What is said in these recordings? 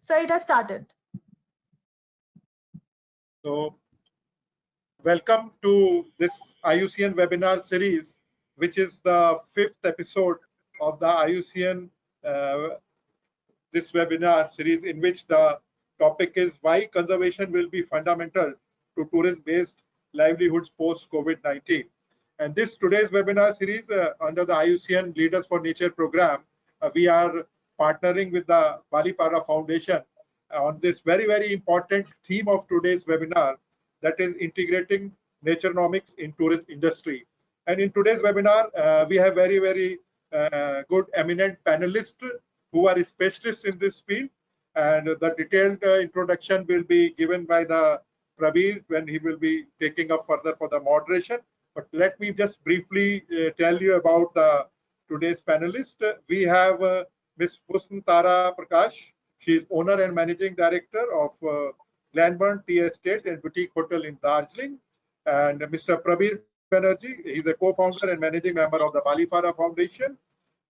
So it has started. So, welcome to this IUCN webinar series, which is the 5th episode of the IUCN this webinar series, in which the topic is why conservation will be fundamental to tourism-based livelihoods post-COVID-19. And this today's webinar series under the IUCN Leaders for Nature program, we are partnering with the Balipara Foundation on this very, very important theme of today's webinar, that is integrating Naturenomics in tourism industry. And in today's webinar, we have very, very good eminent panelists who are specialists in this field, and the detailed introduction will be given by the Prabir when he will be taking up further for the moderation. But let me just briefly tell you about the today's panelist. We have Ms. Husna-Tara Prakash. She is owner and managing director of Glenburn Tea Estate and Boutique Hotel in Darjeeling. And Mr. Prabir Banerjea, he is a co-founder and managing member of the Balipara Foundation.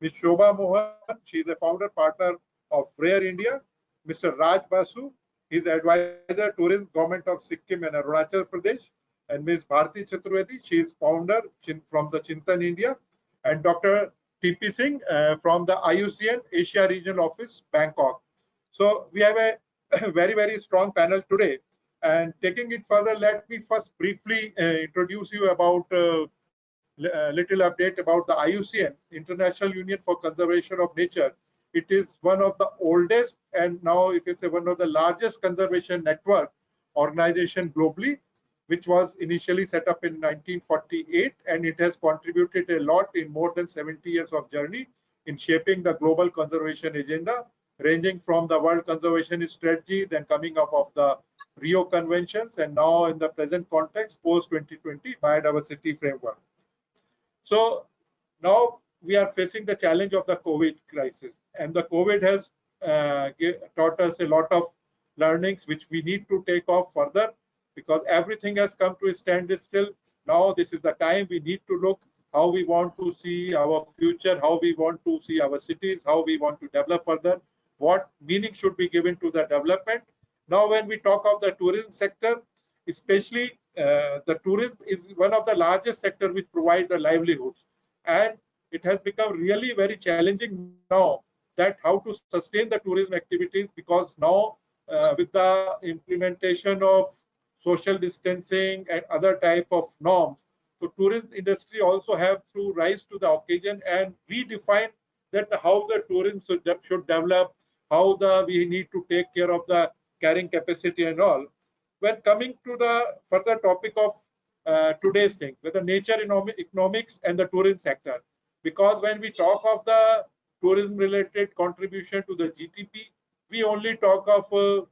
Ms. Shoba Mohan, she is a founder partner of Rare India. Mr. Raj Basu, he is advisor tourism government of Sikkim and Arunachal Pradesh. And Ms. Bharti Chaturvedi, she is founder from the Chintan, India. And Dr. T.P. Singh from the IUCN Asia Regional Office, Bangkok. So we have a very, very strong panel today. And taking it further, let me first briefly introduce you about little update about the IUCN, International Union for Conservation of Nature. It is one of the oldest and now it is one of the largest conservation network organization globally, which was initially set up in 1948, and it has contributed a lot in more than 70 years of journey in shaping the global conservation agenda, ranging from the World Conservation Strategy, then coming up of the Rio Conventions, and now in the present context, post-2020 biodiversity framework. So now we are facing the challenge of the COVID crisis, and the COVID has taught us a lot of learnings which we need to take off further, because everything has come to a standstill. Now this is the time we need to look how we want to see our future, how we want to see our cities, how we want to develop further, what meaning should be given to the development. Now when we talk of the tourism sector, especially the tourism is one of the largest sector which provides the livelihoods, and it has become really very challenging now that how to sustain the tourism activities, because now with the implementation of social distancing and other type of norms, so tourism industry also have to rise to the occasion and redefine that how the tourism should develop, how we need to take care of the carrying capacity and all. When coming to the further topic of today's thing, with the nature economics and the tourism sector, because when we talk of the tourism related contribution to the GDP, we only talk of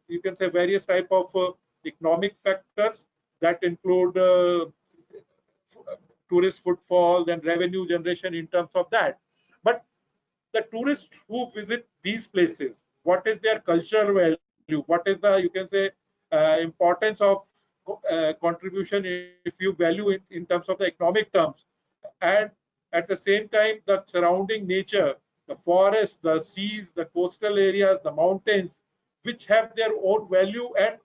you can say various type of economic factors that include tourist footfall and revenue generation in terms of that. But the tourists who visit these places, what is their cultural value, what is the, you can say, importance of contribution if you value it in terms of the economic terms, and at the same time the surrounding nature, the forests, the seas, the coastal areas, the mountains, which have their own value, and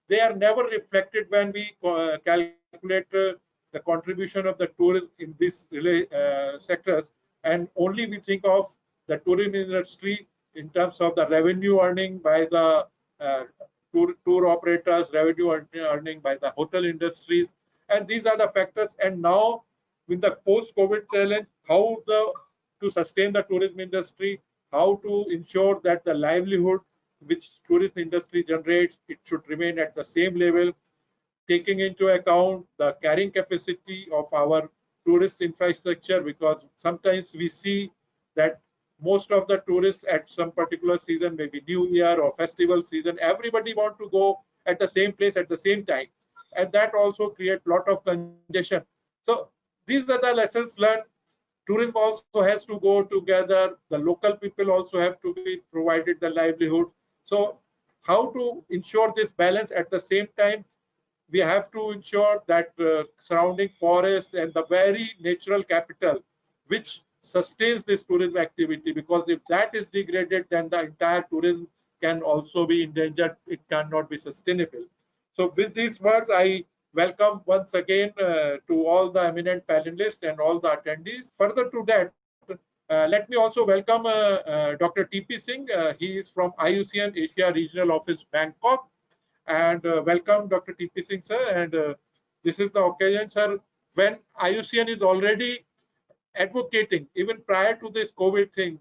they are never reflected when we calculate the contribution of the tourism in these sectors, and only we think of the tourism industry in terms of the revenue earning by the tour operators, revenue earning by the hotel industries, and these are the factors. And now with the post-COVID challenge, how to sustain the tourism industry, how to ensure that the livelihood which tourism industry generates, it should remain at the same level, taking into account the carrying capacity of our tourist infrastructure, because sometimes we see that most of the tourists at some particular season, maybe New Year or festival season, everybody want to go at the same place at the same time, and that also creates a lot of congestion. So these are the lessons learned. Tourism also has to go together. The local people also have to be provided the livelihood. So how to ensure this balance? At the same time, we have to ensure that surrounding forests and the very natural capital which sustains this tourism activity, because if that is degraded, then the entire tourism can also be endangered. It cannot be sustainable. So with these words, I welcome once again to all the eminent panelists and all the attendees. Further to that, let me also welcome Dr. T.P. Singh. He is from IUCN Asia Regional Office, Bangkok. And welcome, Dr. T.P. Singh, sir. And this is the occasion, sir, when IUCN is already advocating, even prior to this COVID thing,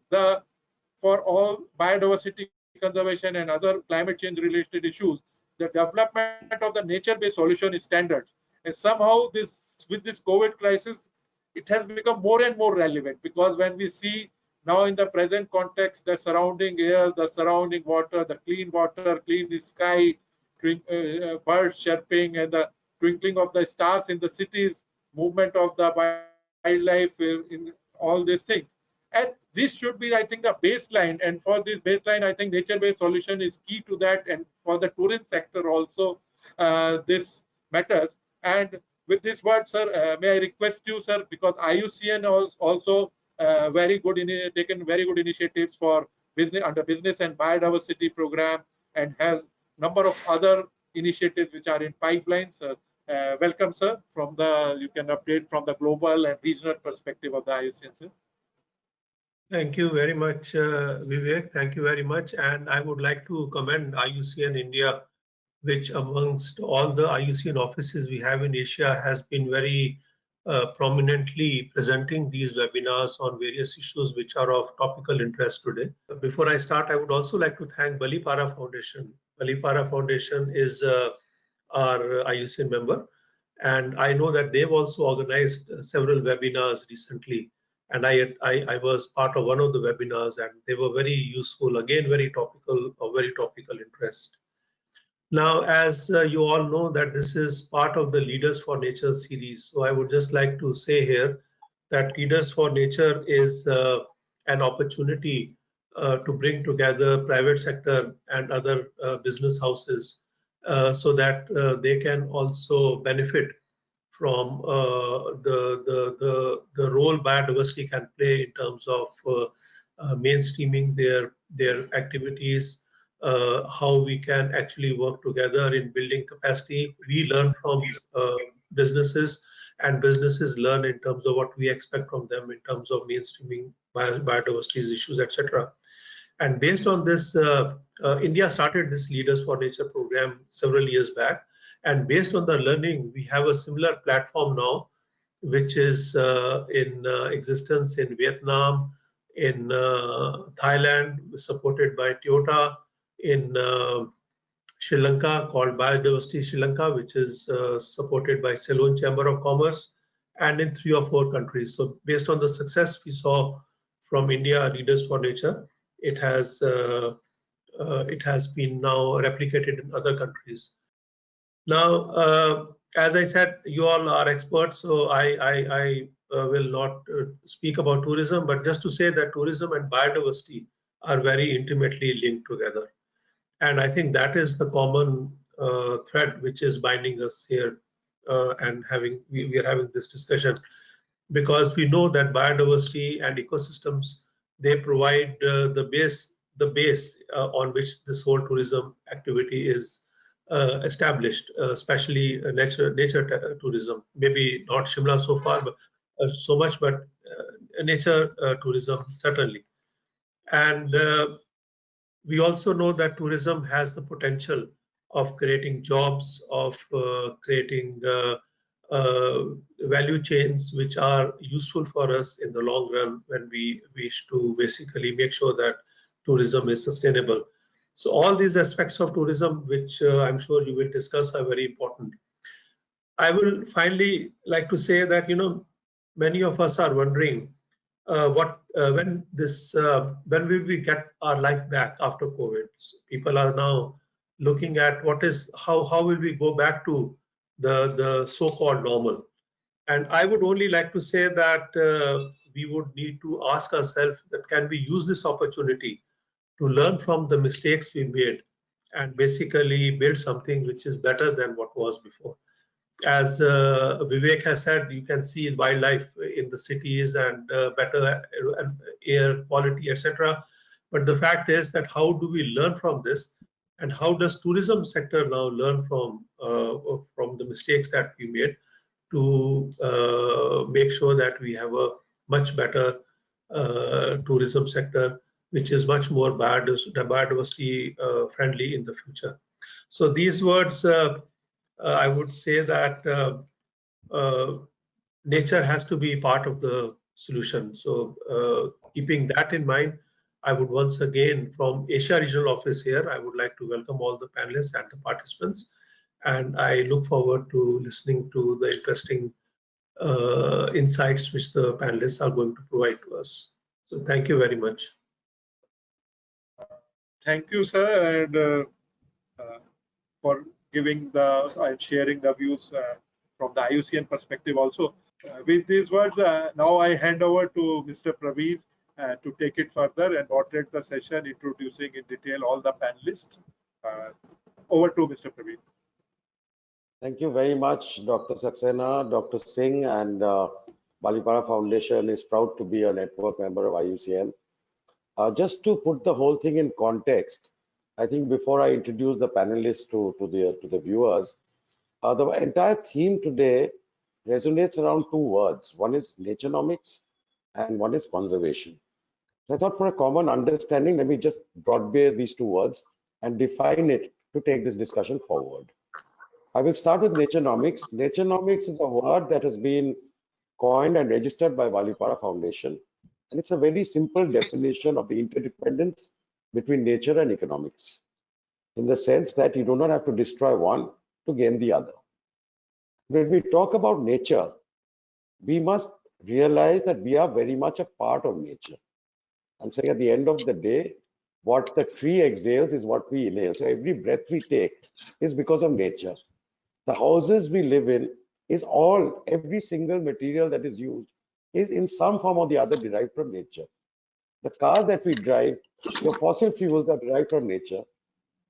for all biodiversity conservation and other climate change related issues, the development of the nature-based solution is standards. And somehow with this COVID crisis, it has become more and more relevant, because when we see now in the present context, the surrounding air, the surrounding water, the clean water, clean sky, birds chirping, and the twinkling of the stars in the cities, movement of the wildlife in all these things. And this should be, I think, the baseline. And for this baseline, I think nature-based solution is key to that. And for the tourism sector also, this matters. And with this word, sir, may I request you, sir, because IUCN also taken very good initiatives for business under business and biodiversity program, and has number of other initiatives which are in pipelines. Welcome, sir. You can update from the global and regional perspective of the IUCN, sir. Thank you very much, Vivek. Thank you very much. And I would like to commend IUCN India, which amongst all the IUCN offices we have in Asia has been very prominently presenting these webinars on various issues which are of topical interest today. Before I start, I would also like to thank Balipara Foundation. Balipara Foundation is our IUCN member, and I know that they've also organized several webinars recently. And I was part of one of the webinars, and they were very useful, again, very topical, of very topical interest. Now, as you all know, that this is part of the Leaders for Nature series. So I would just like to say here that Leaders for Nature is an opportunity to bring together private sector and other business houses so that they can also benefit from the role biodiversity can play in terms of mainstreaming their activities, how we can actually work together in building capacity. We learn from businesses, and businesses learn in terms of what we expect from them in terms of mainstreaming biodiversity issues, etc. And based on this, India started this Leaders for Nature program several years back. And based on the learning, we have a similar platform now, which is in existence in Vietnam, in Thailand, supported by Toyota, in Sri Lanka, called Biodiversity Sri Lanka, which is supported by Ceylon Chamber of Commerce, and in 3 or 4 countries. So based on the success we saw from India Leaders for Nature, it has been now replicated in other countries. Now, as I said, you all are experts, so I will not speak about tourism, but just to say that tourism and biodiversity are very intimately linked together. And I think that is the common thread which is binding us here, and we are having this discussion, because we know that biodiversity and ecosystems, they provide the base on which this whole tourism activity is established, especially nature tourism. Maybe not Shimla so far, but so much, but nature tourism certainly. And we also know that tourism has the potential of creating jobs, of creating value chains which are useful for us in the long run when we wish to basically make sure that tourism is sustainable. So all these aspects of tourism, which I'm sure you will discuss, are very important. I will finally like to say that, many of us are wondering when will we get our life back after COVID? So people are now looking at how will we go back to the so-called normal. And I would only like to say that we would need to ask ourselves that can we use this opportunity to learn from the mistakes we made and basically build something which is better than what was before. As Vivek has said, you can see wildlife in the cities and better air quality, etc. But the fact is that how do we learn from this, and how does tourism sector now learn from the mistakes that we made to make sure that we have a much better tourism sector, which is much more biodiversity friendly in the future. So these words, I would say that nature has to be part of the solution. So keeping that in mind, I would once again, from Asia Regional Office here, I would like to welcome all the panelists and the participants. And I look forward to listening to the interesting insights which the panelists are going to provide to us. So thank you very much. Thank you, sir, and for giving the and sharing the views from the IUCN perspective also. With these words, now I hand over to Mr. Prabir to take it further and moderate the session, introducing in detail all the panelists. Over to Mr. Prabir. Thank you very much, Dr. Saxena, Dr. Singh, and Balipara Foundation is proud to be a network member of IUCN. Just to put the whole thing in context, I think before I introduce the panelists to the viewers, the entire theme today resonates around two words. One is naturenomics and one is conservation. So I thought for a common understanding, let me just broad base these two words and define it to take this discussion forward. I will start with naturenomics. Naturenomics is a word that has been coined and registered by Balipara Foundation. And it's a very simple definition of the interdependence between nature and economics, in the sense that you do not have to destroy one to gain the other. When we talk about nature, we must realize that we are very much a part of nature. I'm saying at the end of the day, what the tree exhales is what we inhale. So every breath we take is because of nature. The houses we live in is every single material that is used is in some form or the other derived from nature. The cars that we drive, your fossil fuels are derived from nature.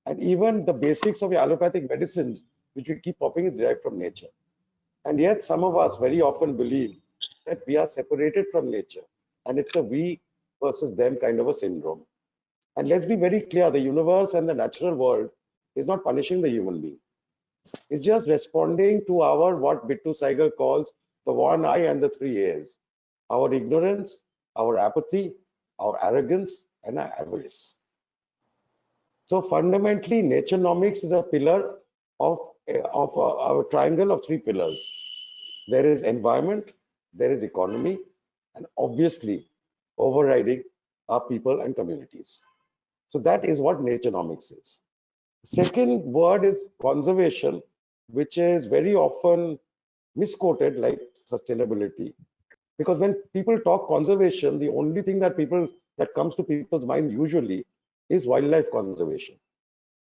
And even the basics of your allopathic medicines, which we keep popping, is derived from nature. And yet some of us very often believe that we are separated from nature. And it's a we versus them kind of a syndrome. And let's be very clear, the universe and the natural world is not punishing the human being. It's just responding to our, what Bittu Saigal calls, the one I and the three A's. Our ignorance, our apathy, our arrogance, and our avarice. So fundamentally, naturenomics is a pillar of our triangle of three pillars. There is environment, there is economy, and obviously overriding our people and communities. So that is what naturenomics is. Second word is conservation, which is very often misquoted like sustainability. Because when people talk conservation, the only thing that comes to people's mind usually is wildlife conservation.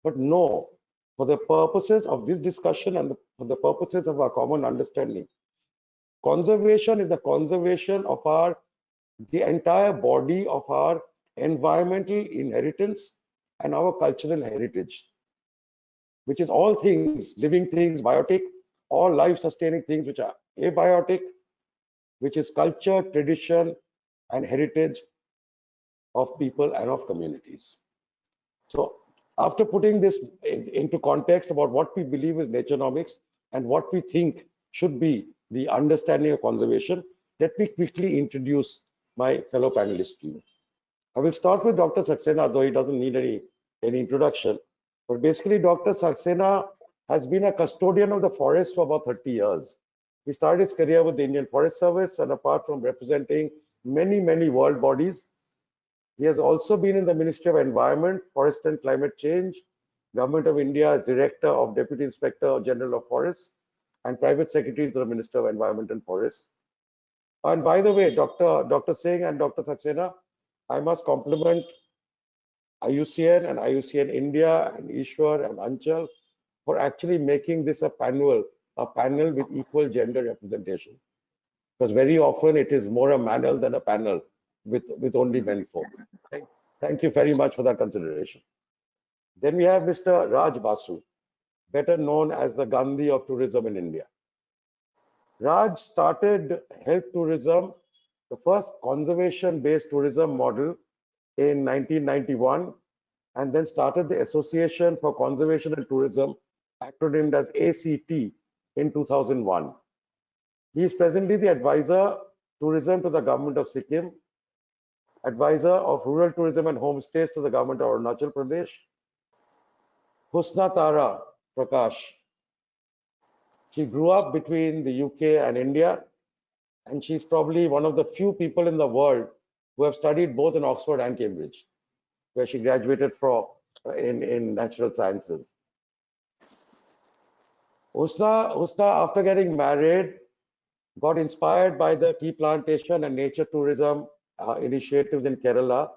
But no, for the purposes of this discussion and for the purposes of our common understanding, conservation is the conservation of the entire body of our environmental inheritance and our cultural heritage, which is all things, living things, biotic, all life-sustaining things which are abiotic, which is culture, tradition, and heritage of people and of communities. So after putting this into context about what we believe is naturenomics and what we think should be the understanding of conservation, let me quickly introduce my fellow panelists to you. I will start with Dr. Saxena, though he doesn't need any introduction. But basically, Dr. Saxena has been a custodian of the forest for about 30 years. He started his career with the Indian Forest Service, and apart from representing many, many world bodies, he has also been in the Ministry of Environment, Forest and Climate Change, Government of India as Director of Deputy Inspector General of Forests, and Private Secretary to the Minister of Environment and Forests. And by the way, Dr. Singh and Dr. Saxena, I must compliment IUCN and IUCN India and Ishwar and Anchal for actually making this a panel with equal gender representation. Because very often it is more a manel than a panel with only men folk. Thank you very much for that consideration. Then we have Mr. Raj Basu, better known as the Gandhi of tourism in India. Raj started health tourism, the first conservation-based tourism model in 1991 and then started the Association for Conservation and Tourism, acronymed as ACT, in 2001. He is presently the advisor tourism to the government of Sikkim, advisor of rural tourism and homestays to the government of Arunachal Pradesh. Husna-Tara, Prakash. She grew up between the UK and India, and she's probably one of the few people in the world who have studied both in Oxford and Cambridge, where she graduated from in natural sciences. Husna, after getting married, got inspired by the tea plantation and nature tourism initiatives in Kerala,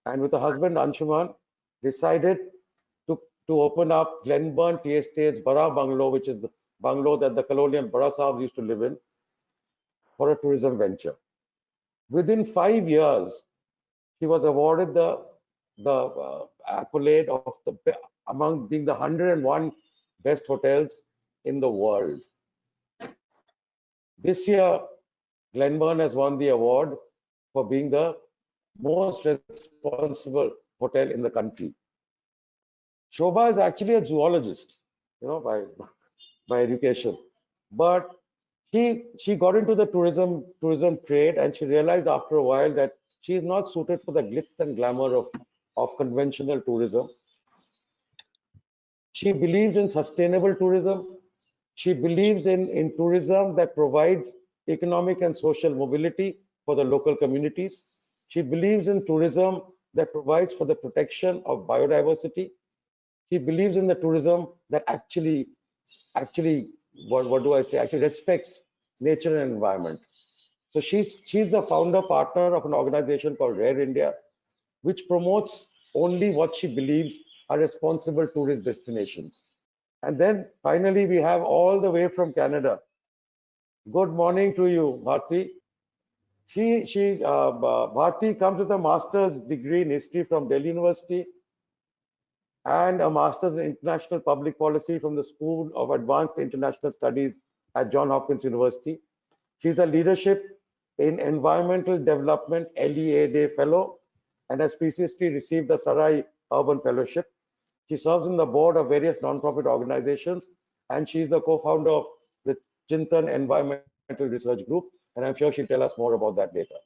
and with her husband Anshuman, decided to open up Glenburn Tea Estate's Bara Bungalow, which is the bungalow that the colonial Bara Sahibs used to live in, for a tourism venture. Within 5 years, she was awarded the accolade of among being the 101 best hotels in the world. This year, Glenburn has won the award for being the most responsible hotel in the country. Shoba is actually a zoologist, by education, but she got into the tourism trade, and she realized after a while that she is not suited for the glitz and glamour of conventional tourism. She believes in sustainable tourism. She believes in tourism that provides economic and social mobility for the local communities. She believes in tourism that provides for the protection of biodiversity. She believes in the tourism that actually, what do I say? Actually respects nature and environment. So she's the founder partner of an organization called Rare India, which promotes only what she believes are responsible tourist destinations. And then finally, we have all the way from Canada. Good morning to you, Bharti. Bharti comes with a master's degree in history from Delhi University and a master's in international public policy from the School of Advanced International Studies at Johns Hopkins University. She's a leadership in environmental development LEA fellow and has previously received the Sarai Urban Fellowship. She serves on the board of various non-profit organizations, and she's the co-founder of the Chintan Environmental Research Group, and I'm sure she'll tell us more about that later.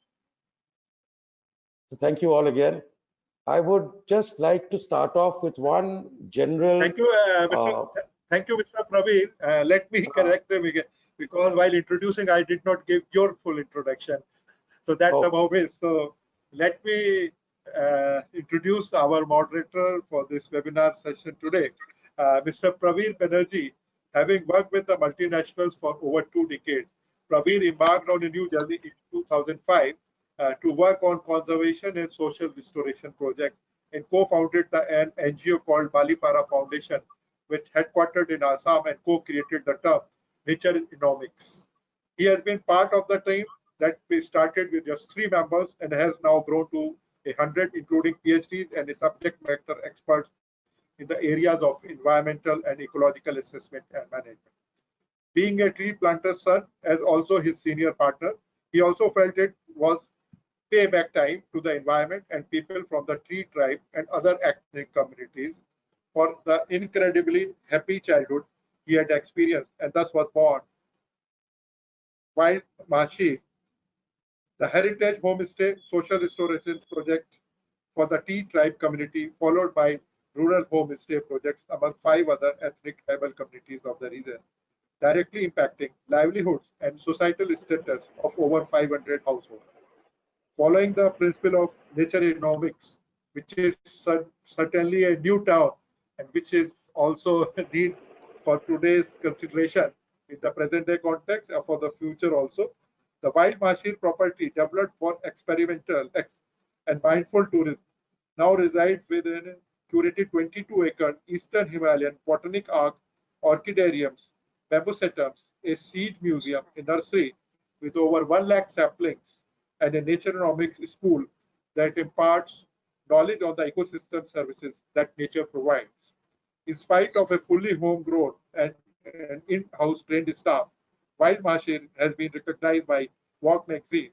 So thank you all again. I would just like to start off with one general. Thank you, Mr. Prabir. Let me correct him again, because while introducing, I did not give your full introduction. So that's about it. So let me introduce our moderator for this webinar session today, Mr. Prabir Banerjea. Having worked with the multinationals for over 2 decades, Prabir embarked on a new journey in 2005 to work on conservation and social restoration projects, and co-founded an NGO called Balipara Foundation, which headquartered in Assam, and co-created the term Naturenomics. He has been part of the team that we started with just 3 members and has now grown to 100, including PhDs and subject matter experts in the areas of environmental and ecological assessment and management. Being a tree planter's son as also his senior partner, he also felt it was payback time to the environment and people from the tree tribe and other ethnic communities for the incredibly happy childhood he had experienced, and thus was born Wild Mahashir, the heritage homestay social restoration project for the tea tribe community, followed by rural homestay projects among 5 other ethnic tribal communities of the region, directly impacting livelihoods and societal status of over 500 households. Following the principle of Naturenomics, which is certainly a new term and which is also a need for today's consideration in the present day context and for the future also, the Wild Mahashir property developed for experimental and mindful tourism now resides within a curated 22-acre Eastern Himalayan botanic arc, orchidariums, bamboo-setums, a seed museum, a nursery with over 1 lakh saplings, and a Naturenomics school that imparts knowledge on the ecosystem services that nature provides. In spite of a fully homegrown and in-house trained staff, Wild Mahashir has been recognized by Walk magazine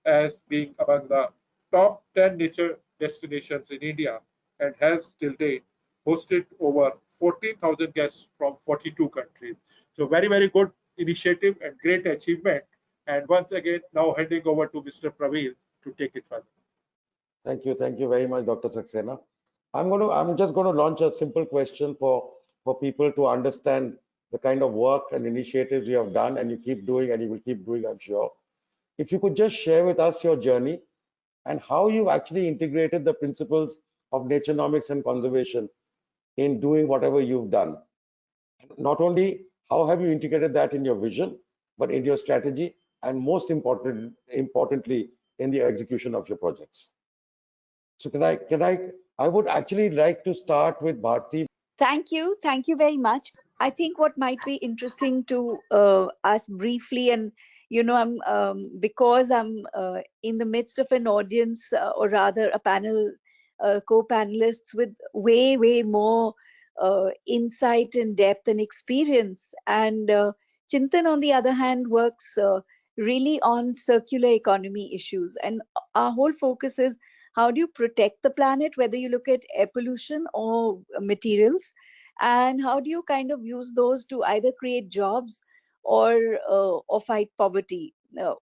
as being among the top 10 nature destinations in India and has till date hosted over 14,000 guests from 42 countries. So very, very good initiative and great achievement. And once again, now handing over to Mr. Prabir to take it further. Thank you very much, Dr. Saxena. I'm just going to launch a simple question for people to understand the kind of work and initiatives you have done and you keep doing and you will keep doing, I'm sure. If you could just share with us your journey and how you've actually integrated the principles of naturenomics and conservation in doing whatever you've done. Not only how have you integrated that in your vision, but in your strategy, and most importantly, in the execution of your projects. So I would actually like to start with Bharti. Thank you. Thank you very much. I think what might be interesting to us briefly, and I'm because I'm in the midst of an audience, or rather a panel, co-panelists with way more insight and depth and experience. And Chintan, on the other hand, works really on circular economy issues, and our whole focus is how do you protect the planet, whether you look at air pollution or materials, and how do you kind of use those to either create jobs or fight poverty.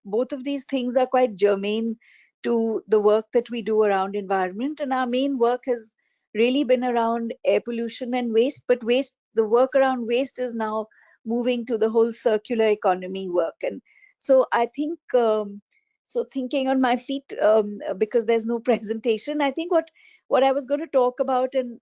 Both of these things are quite germane to the work that we do around environment, and our main work has really been around air pollution and waste, but the work around waste is now moving to the whole circular economy work. And so I think so thinking on my feet, because there's no presentation, I think what I was going to talk about, and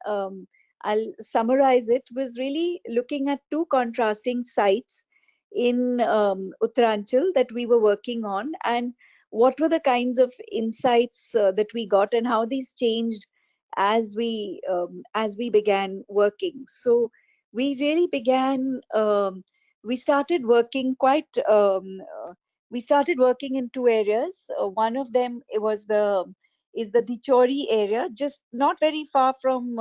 I'll summarize it, was really looking at two contrasting sites in Uttaranchal that we were working on, and what were the kinds of insights that we got and how these changed as we began working. So we really began. We started working we started working in two areas. One of them is the Dichori area, just not very far from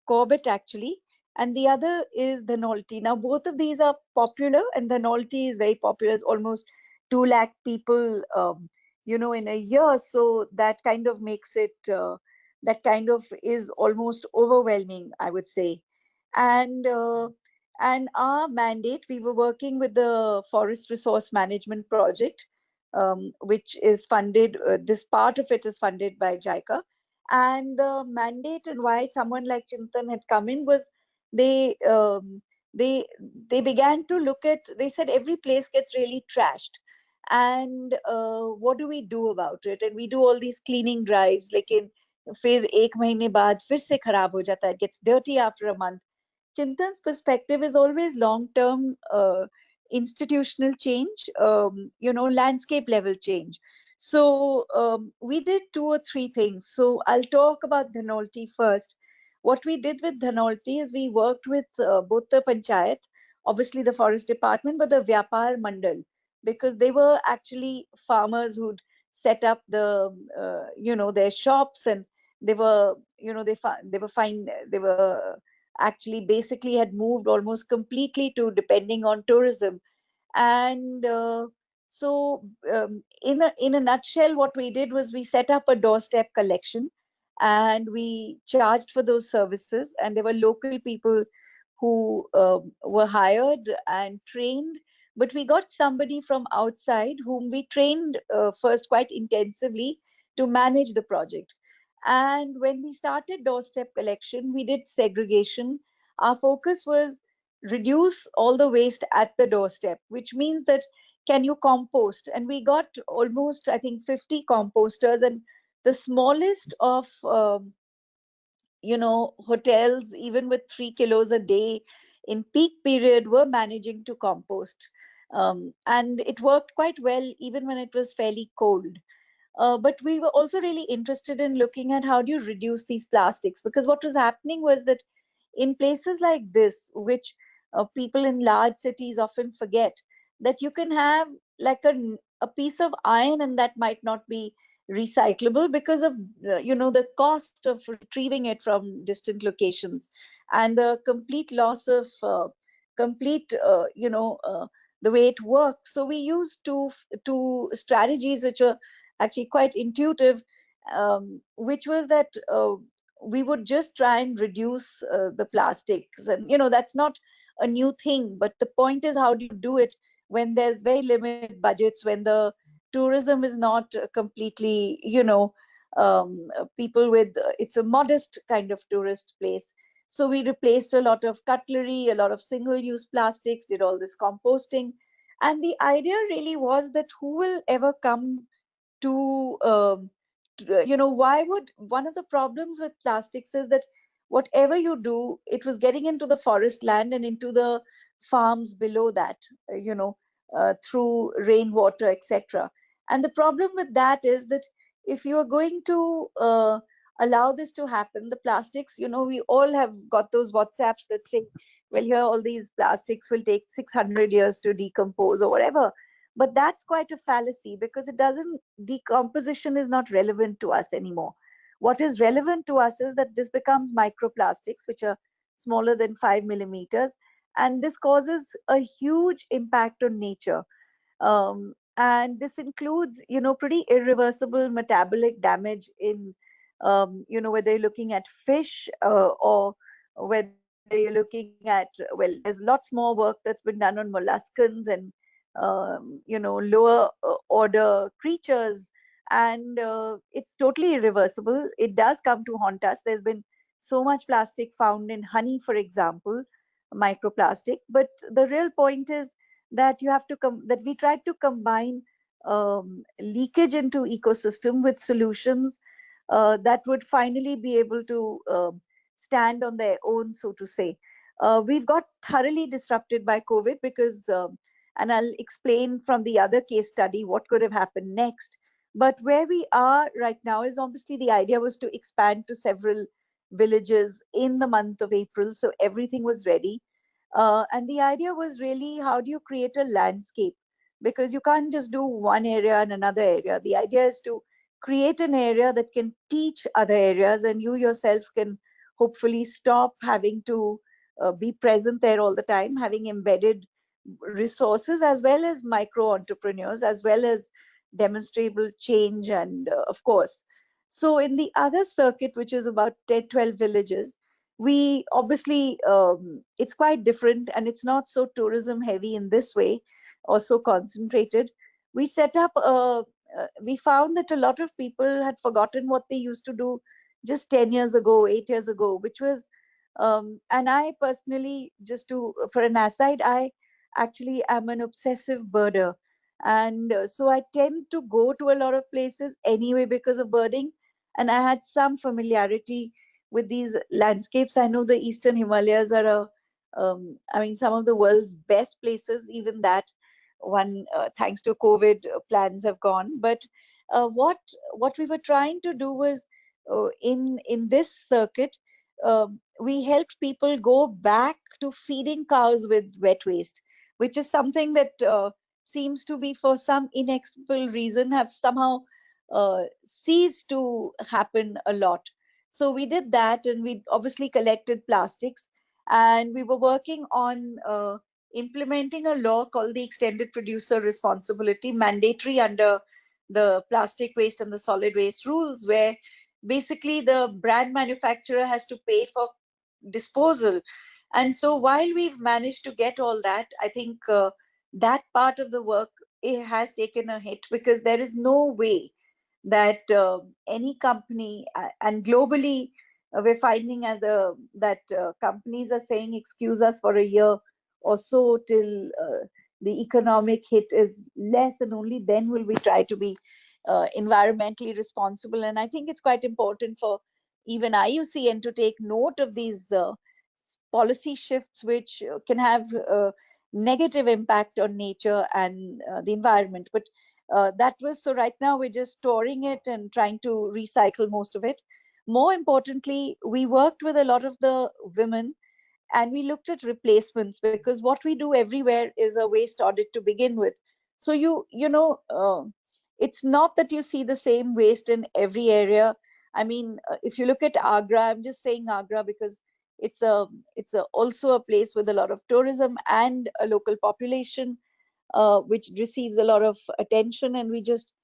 Corbett actually, and the other is the Dhanolti. Now both of these are popular, and the Dhanolti is very popular. It's almost 2 lakh people, in a year. So that kind of makes it, that kind of is almost overwhelming, I would say. And our mandate, we were working with the Forest Resource Management Project, which is funded, this part of it is funded by JICA. And the mandate and why someone like Chintan had come in was they they began to look at, they said every place gets really trashed, and what do we do about it? And we do all these cleaning drives, लेकिन फिर 1 महीने बाद फिर से खराब हो जाता है, it gets dirty after a month. Chintan's perspective is always long-term institutional change, landscape level change. So we did 2 or 3 things. So I'll talk about Dhanolti first. What we did with Dhanolti is we worked with both the Panchayat, obviously the Forest Department, but the Vyapar Mandal, because they were actually farmers who'd set up their shops, and they were, they were actually basically had moved almost completely to depending on tourism. And in a nutshell, what we did was we set up a doorstep collection, and we charged for those services, and there were local people who were hired and trained, but we got somebody from outside whom we trained first quite intensively to manage the project. And when we started doorstep collection, we did segregation. Our focus was reduce all the waste at the doorstep, which means that can you compost? And we got almost, I think, 50 composters, and the smallest of hotels, even with 3 kilos a day in peak period, were managing to compost. And it worked quite well even when it was fairly cold. But we were also really interested in looking at how do you reduce these plastics, because what was happening was that in places like this, which people in large cities often forget, that you can have like a piece of iron and that might not be recyclable because of the cost of retrieving it from distant locations, and the complete loss of complete the way it works. So we used two strategies which are actually quite intuitive, which was that we would just try and reduce the plastics. And, that's not a new thing, but the point is, how do you do it when there's very limited budgets, when the tourism is not completely, people with, it's a modest kind of tourist place. So we replaced a lot of cutlery, a lot of single-use plastics, did all this composting. And the idea really was that who will ever come to, why would, one of the problems with plastics is that whatever you do, it was getting into the forest land and into the farms below that, through rainwater, etc. And the problem with that is that if you are going to allow this to happen, the plastics, we all have got those WhatsApps that say, well, here all these plastics will take 600 years to decompose or whatever. But that's quite a fallacy, because it doesn't, decomposition is not relevant to us anymore. What is relevant to us is that this becomes microplastics, which are smaller than 5 millimeters, and this causes a huge impact on nature. And this includes, pretty irreversible metabolic damage in, whether you're looking at fish, or whether you're looking at, well, there's lots more work that's been done on molluscans and, lower order creatures. And it's totally irreversible. It does come to haunt us. There's been so much plastic found in honey, for example, microplastic. But the real point is that you have to that we tried to combine leakage into ecosystem with solutions that would finally be able to stand on their own, so to say. We've got thoroughly disrupted by COVID because, and I'll explain from the other case study what could have happened next. But where we are right now is, obviously the idea was to expand to several villages in the month of April, so everything was ready. And the idea was really, how do you create a landscape? Because you can't just do one area and another area. The idea is to create an area that can teach other areas, and you yourself can hopefully stop having to be present there all the time, having embedded resources as well as micro entrepreneurs, as well as demonstrable change. And of course, so in the other circuit, which is about 10, 12 villages, we obviously, it's quite different, and it's not so tourism heavy in this way or so concentrated. We set up we found that a lot of people had forgotten what they used to do just 10 years ago, 8 years ago, which was, and I personally, just to, for an aside, I actually am an obsessive birder. And so I tend to go to a lot of places anyway because of birding. And I had some familiarity with these landscapes. I know the Eastern Himalayas are I mean, some of the world's best places. Even that one, thanks to COVID, plans have gone. But what we were trying to do was, in this circuit, we helped people go back to feeding cows with wet waste, which is something that seems to be, for some inexplicable reason, have somehow ceased to happen a lot. So we did that, and we obviously collected plastics, and we were working on implementing a law called the Extended Producer Responsibility, mandatory under the plastic waste and the solid waste rules, where basically the brand manufacturer has to pay for disposal. And so while we've managed to get all that, I think that part of the work, it has taken a hit, because there is no way that any company, and globally we're finding as that companies are saying, excuse us for a year or so till the economic hit is less, and only then will we try to be environmentally responsible. And I think it's quite important for even IUCN to take note of these policy shifts, which can have negative impact on nature and the environment. But that was, so right now we're just storing it and trying to recycle most of it. More importantly, we worked with a lot of the women, and we looked at replacements, because what we do everywhere is a waste audit to begin with. So it's not that you see the same waste in every area. I mean, if you look at Agra, I'm just saying Agra because it's also a place with a lot of tourism and a local population, which receives a lot of attention. And we just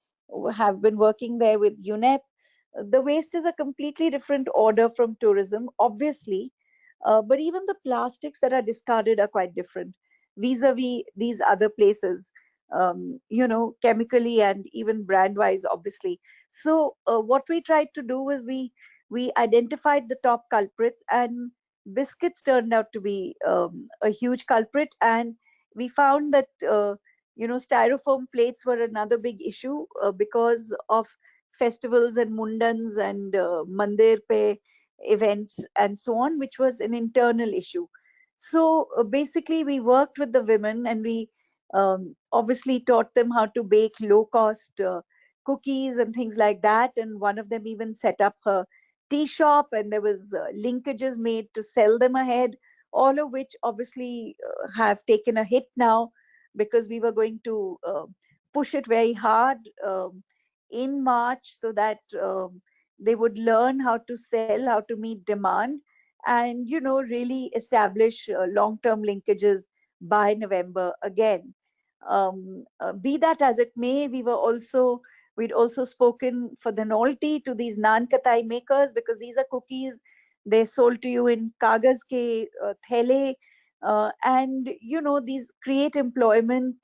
have been working there with UNEP. the waste is a completely different order from tourism, obviously. But even the plastics that are discarded are quite different vis-a-vis these other places, chemically and even brand-wise, obviously. So what we tried to do is we identified the top culprits, and biscuits turned out to be a huge culprit. And we found that styrofoam plates were another big issue because of festivals and mundans and mandir pe events and so on, which was an internal issue. So basically, we worked with the women, and we obviously taught them how to bake low cost cookies and things like that. And one of them even set up her tea shop, and there was linkages made to sell them ahead, all of which obviously have taken a hit now, because we were going to push it very hard in March, so that they would learn how to sell, how to meet demand, and really establish long-term linkages by November again. Be that as it may, we'd also spoken for the novelty to these naan katai makers, because these are cookies they sold to you in kagaz ke thele, and these create employment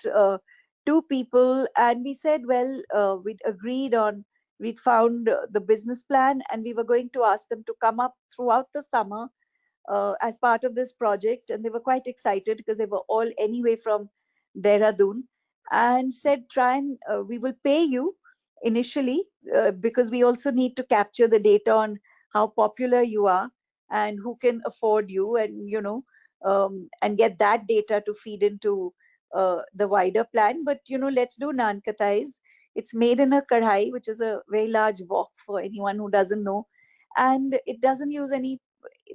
to people. And we said, well, we'd found the business plan, and we were going to ask them to come up throughout the summer as part of this project. And they were quite excited because they were all anyway from Dehradun, and said, try and we will pay you initially, because we also need to capture the data on how popular you are and who can afford you, and and get that data to feed into the wider plan. But let's do naan katais. It's made in a kadhai, which is a very large wok for anyone who doesn't know, and it doesn't use any.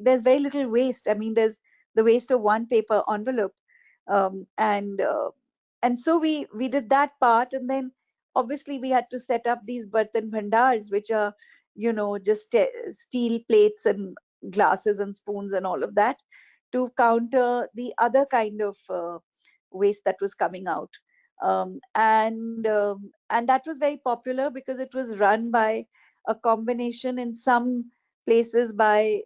There's very little waste. I mean, there's the waste of one paper envelope, um, and uh, and so we did that part. And then obviously we had to set up these bartan bhandars, which are just steel plates and glasses and spoons and all of that, to counter the other kind of waste that was coming out. And that was very popular because it was run by a combination, in some places by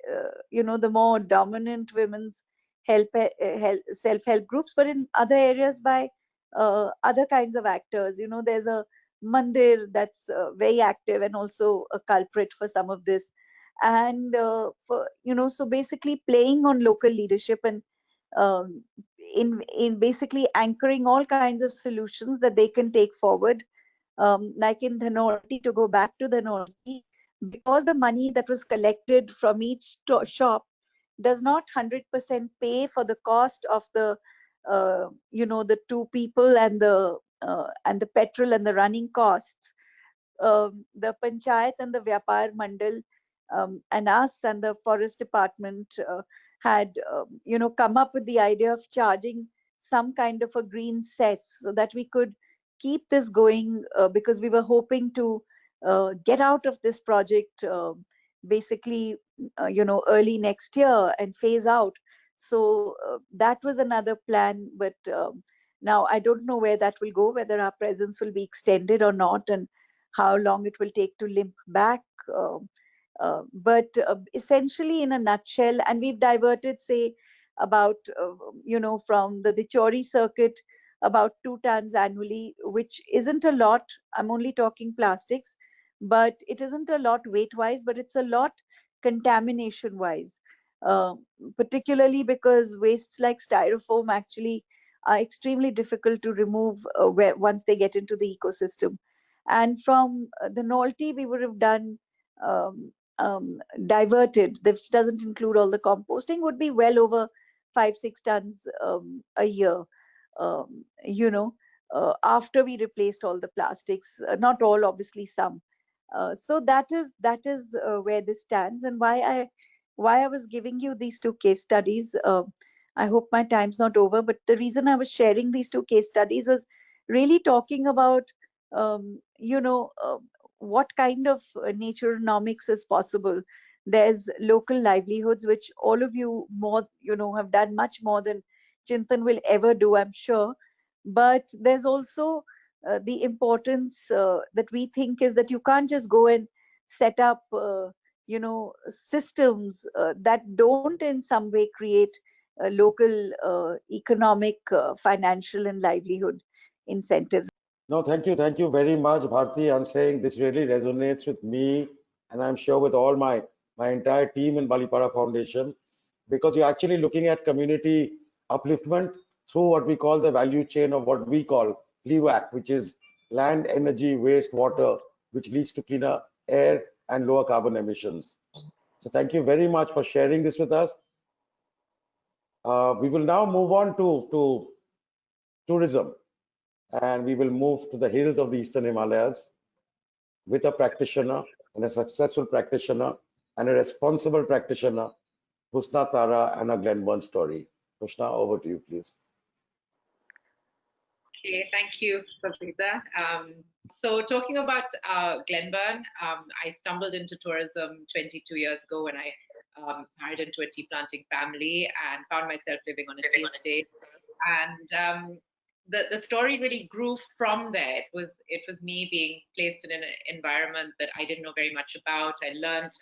the more dominant women's self-help groups, but in other areas by other kinds of actors. There's a mandir that's very active and also a culprit for some of this. And for so basically playing on local leadership, and um, in basically anchoring all kinds of solutions that they can take forward, like in Dhanolti, to go back to Dhanolti, because the money that was collected from each shop does not 100% pay for the cost of the two people and the petrol and the running costs. The panchayat and the Vyapar Mandal, and us and the forest department had come up with the idea of charging some kind of a green cess, so that we could keep this going, because we were hoping to get out of this project basically early next year and phase out. So that was another plan. But now I don't know where that will go, whether our presence will be extended or not, and how long it will take to limp back. But essentially, in a nutshell, and we've diverted, say, about, from the Dichori circuit, about 2 tons annually, which isn't a lot. I'm only talking plastics, but it isn't a lot weight wise, but it's a lot contamination wise, uh, particularly because wastes like styrofoam actually are extremely difficult to remove once they get into the ecosystem. And from the Nolty, we would have done um, diverted, which doesn't include all the composting, would be well over 5-6 tons a year. After we replaced all the plastics, not all, obviously some. So that is where this stands, and why I was giving you these 2 case studies. I hope my time's not over, but the reason I was sharing these 2 case studies was really talking about what kind of naturenomics is possible. There's local livelihoods, which all of you more have done much more than Chintan will ever do, I'm sure. But there's also the importance that we think is that you can't just go and set up, systems that don't in some way create local economic, financial, and livelihood incentives. No, thank you very much, Bharti. I'm saying this really resonates with me, and I'm sure with all my entire team in Balipara Foundation, because you're actually looking at community upliftment through what we call the value chain of what we call LEWAC, which is land, energy, waste, water, which leads to cleaner air and lower carbon emissions. So thank you very much for sharing this with us. We will now move on to tourism, and we will move to the hills of the Eastern Himalayas with a practitioner and a successful practitioner and a responsible practitioner, Husna-Tara, and a Glenburn story. Husna, over to you, please. Okay, thank you, Prabir. So talking about Glenburn, I stumbled into tourism 22 years ago when I married into a tea planting family and found myself living on a tea estate. And the story really grew from there. It was me being placed in an environment that I didn't know very much about. I learned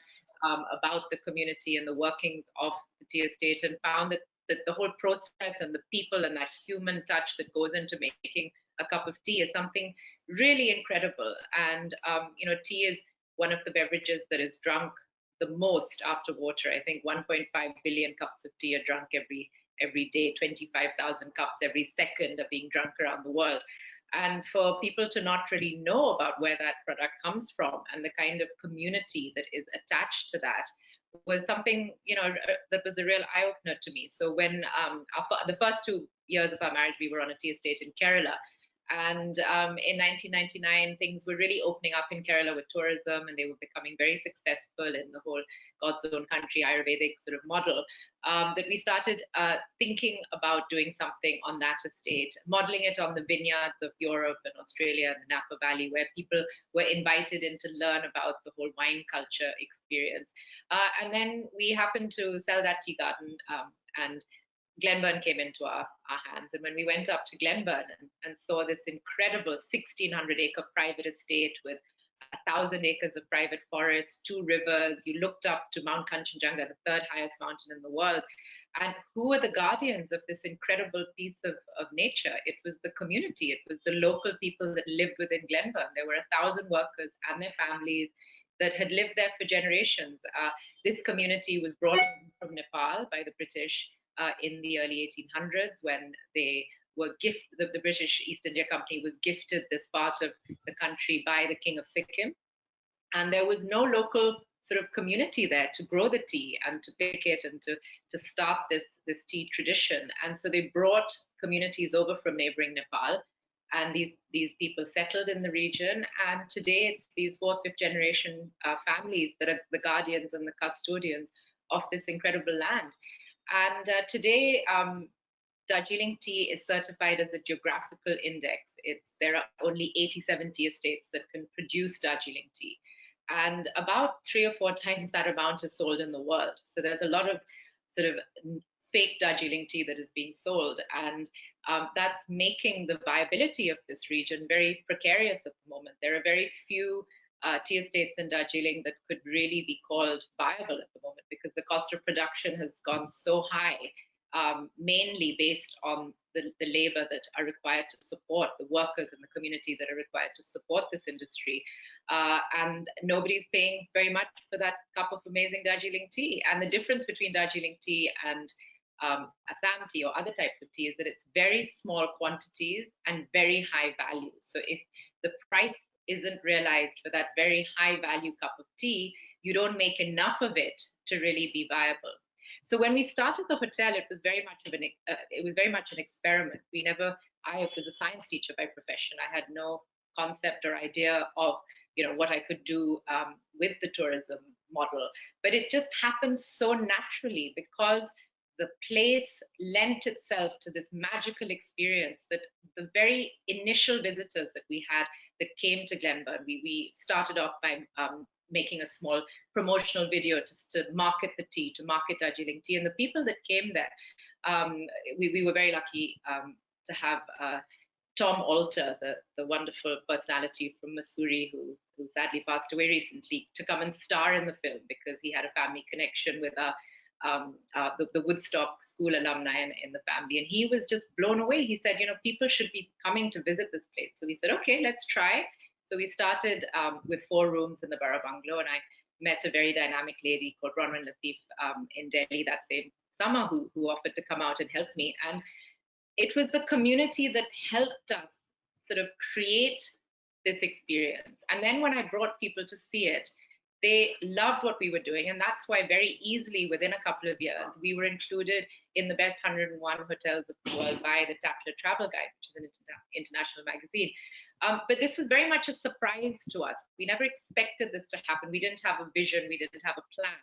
about the community and the workings of the tea estate, and found that the whole process and the people and that human touch that goes into making a cup of tea is something really incredible. And tea is one of the beverages that is drunk the most after water. I think 1.5 billion cups of tea are drunk every day. 25,000 cups every second are being drunk around the world. And for people to not really know about where that product comes from and the kind of community that is attached to that was something, that was a real eye-opener to me. So when the first 2 years of our marriage, we were on a tea estate in Kerala. And in 1999, things were really opening up in Kerala with tourism, and they were becoming very successful in the whole God's own country Ayurvedic sort of model, that we started thinking about doing something on that estate, modeling it on the vineyards of Europe and Australia and the Napa Valley, where people were invited in to learn about the whole wine culture experience. And then we happened to sell that tea garden, and Glenburn came into our hands. And when we went up to Glenburn and saw this incredible 1,600-acre private estate with 1,000 acres of private forest, 2 rivers, you looked up to Mount Kanchenjunga, the 3rd highest mountain in the world. And who were the guardians of this incredible piece of nature? It was the community. It was the local people that lived within Glenburn. There were 1,000 workers and their families that had lived there for generations. This community was brought in from Nepal by the British in the early 1800s, when they were the British East India Company was gifted this part of the country by the King of Sikkim. And there was no local sort of community there to grow the tea and to pick it and to start this tea tradition. And so they brought communities over from neighboring Nepal, and these people settled in the region. And today it's these 4th, 5th generation families that are the guardians and the custodians of this incredible land. And today, Darjeeling tea is certified as a geographical index. There are only 87 tea estates that can produce Darjeeling tea. And about 3 or 4 times that amount is sold in the world. So there's a lot of sort of fake Darjeeling tea that is being sold. And that's making the viability of this region very precarious at the moment. There are very few tea estates in Darjeeling that could really be called viable at the moment, because the cost of production has gone so high, mainly based on the labor that are required to support the workers in the community that are required to support this industry. And nobody's paying very much for that cup of amazing Darjeeling tea. And the difference between Darjeeling tea and Assam tea or other types of tea is that it's very small quantities and very high value. So if the price isn't realized for that very high value cup of tea, you don't make enough of it to really be viable. So when we started the hotel, it was very much an experiment. I was a science teacher by profession. I had no concept or idea of what I could do with the tourism model, but it just happened so naturally because the place lent itself to this magical experience that the very initial visitors that we had that came to Glenburn, we started off by making a small promotional video just to market the tea, to market Darjeeling tea. And the people that came there, we were very lucky to have Tom Alter, the wonderful personality from Missouri who sadly passed away recently, to come and star in the film because he had a family connection with the Woodstock school alumni in the family. And he was just blown away. He said, people should be coming to visit this place. So we said, okay, let's try. So we started with 4 rooms in the Borough Bungalow, and I met a very dynamic lady called Ronwan Latif in Delhi that same summer who offered to come out and help me. And it was the community that helped us sort of create this experience. And then when I brought people to see it, they loved what we were doing. And that's why very easily, within a couple of years, we were included in the best 101 hotels of the world by the Chapter Travel Guide, which is an international magazine. But this was very much a surprise to us. We never expected this to happen. We didn't have a vision. We didn't have a plan,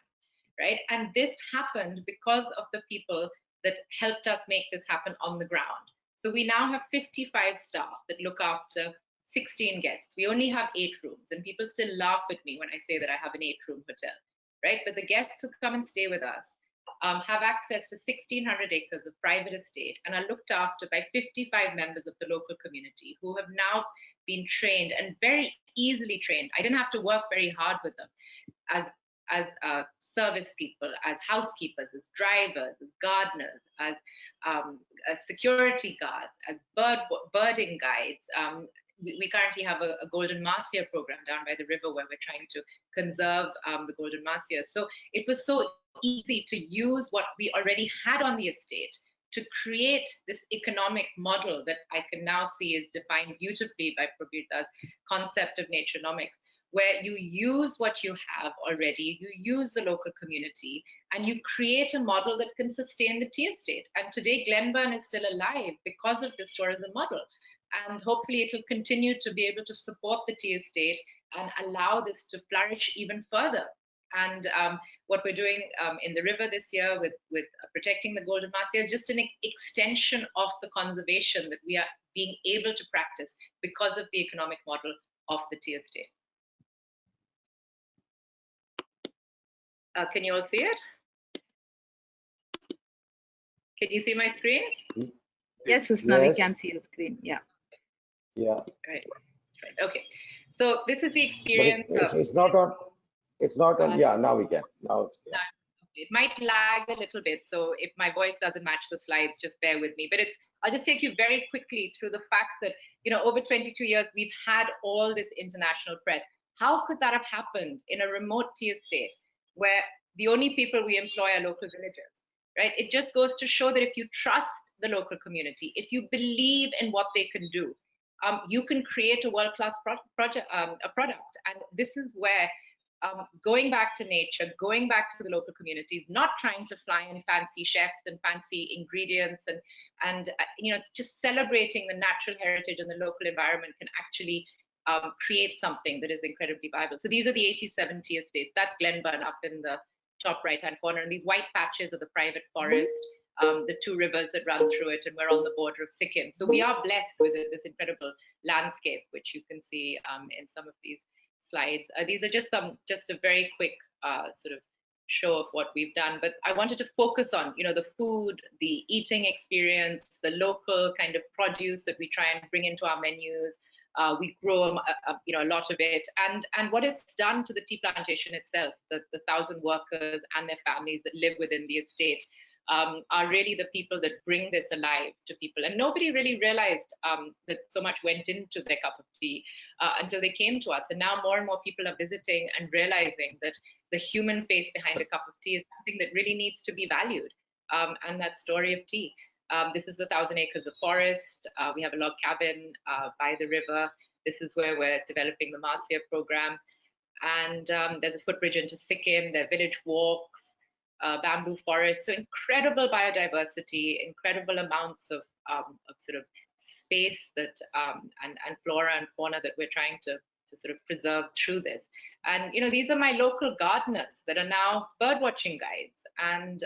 right? And this happened because of the people that helped us make this happen on the ground. So we now have 55 staff that look after 16 guests. We only have 8 rooms, and people still laugh at me when I say that I have an 8-room hotel, right? But the guests who come and stay with us have access to 1,600 acres of private estate and are looked after by 55 members of the local community who have now been trained, and very easily trained. I didn't have to work very hard with them as service people, as housekeepers, as drivers, as gardeners, as security guards, as birding guides. We currently have a golden mahseer program down by the river where we're trying to conserve the golden mahseer. So it was so easy to use what we already had on the estate to create this economic model that I can now see is defined beautifully by Prabir's concept of Naturenomics, where you use what you have already, you use the local community, and you create a model that can sustain the tea estate. And today, Glenburn is still alive because of this tourism model. And hopefully it will continue to be able to support the tea estate and allow this to flourish even further. And what we're doing in the river this year with protecting the golden mahseer is just an extension of the conservation that we are being able to practice because of the economic model of the tea estate. Can you all see it? Can you see my screen? Yes, Husna, Yes. we can see your screen. Yeah. Yeah. Right. Okay. So this is the experience. But it's not on. It's not on. Yeah. Now we can. Now it's. Yeah. It might lag a little bit, so if my voice doesn't match the slides, just bear with me. But I'll just take you very quickly through the fact that, over 22 years, we've had all this international press. How could that have happened in a remote tea estate where the only people we employ are local villagers, right? It just goes to show that if you trust the local community, if you believe in what they can do, you can create a world-class product. And this is where going back to nature, going back to the local communities, not trying to fly in fancy chefs and fancy ingredients, and just celebrating the natural heritage and the local environment can actually create something that is incredibly viable. So these are the 87 tea estates. That's Glenburn up in the top right-hand corner, and these white patches are the private forest, the 2 rivers that run through it, and we're on the border of Sikkim. So we are blessed with this incredible landscape, which you can see in some of these slides. These are just a very quick sort of show of what we've done, but I wanted to focus on the food, the eating experience, the local kind of produce that we try and bring into our menus. We grow a lot of it, and what it's done to the tea plantation itself. The 1,000 workers and their families that live within the estate are really the people that bring this alive to people. And nobody really realized that so much went into their cup of tea until they came to us. And now more and more people are visiting and realizing that the human face behind a cup of tea is something that really needs to be valued. And that story of tea. This is 1,000 acres of forest. We have a log cabin by the river. This is where we're developing the mahseer program. And there's a footbridge into Sikkim. There are village walks. Bamboo forests, so incredible biodiversity, incredible amounts of sort of space that and flora and fauna that we're trying to sort of preserve through this. And these are my local gardeners that are now bird watching guides, and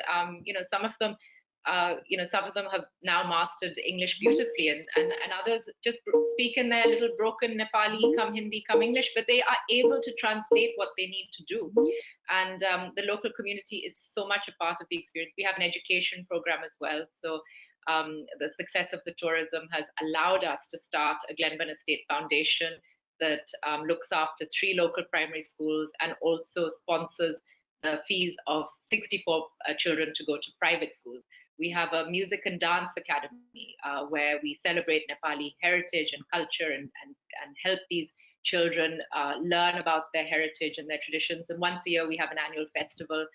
some of them have now mastered English beautifully, and others just speak in their little broken Nepali, come Hindi, come English, but they are able to translate what they need to do. And the local community is so much a part of the experience. We have an education program as well. So the success of the tourism has allowed us to start a Glenburn Estate Foundation that looks after 3 local primary schools and also sponsors the fees of 64 children to go to private schools. We have a music and dance academy where we celebrate Nepali heritage and culture and help these children learn about their heritage and their traditions. And once a year, we have an annual festival.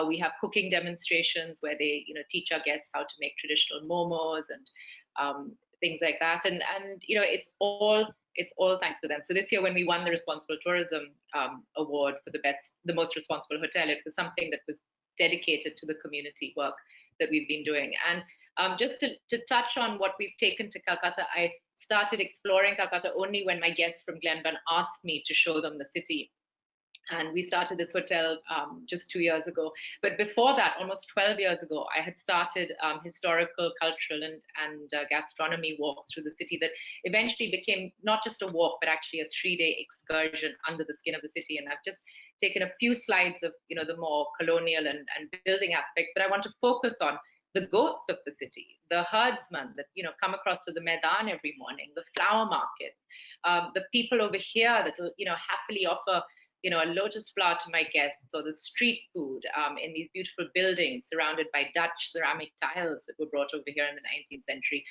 We have cooking demonstrations where they, teach our guests how to make traditional momos and things like that. And it's all thanks to them. So this year, when we won the Responsible Tourism Award for the most responsible hotel, it was something that was dedicated to the community work that we've been doing. And just to touch on what we've taken to Calcutta, I started exploring Calcutta only when my guests from Glenburn asked me to show them the city. And we started this hotel just 2 years ago. But before that, almost 12 years ago, I had started historical, cultural, and gastronomy walks through the city that eventually became not just a walk, but actually a 3-day excursion under the skin of the city. And I've just taken a few slides of the more colonial and building aspects, but I want to focus on the goats of the city, the herdsmen that come across to the Maidan every morning, the flower markets, the people over here that will happily offer a lotus flower to my guests, or the street food in these beautiful buildings surrounded by Dutch ceramic tiles that were brought over here in the 19th century.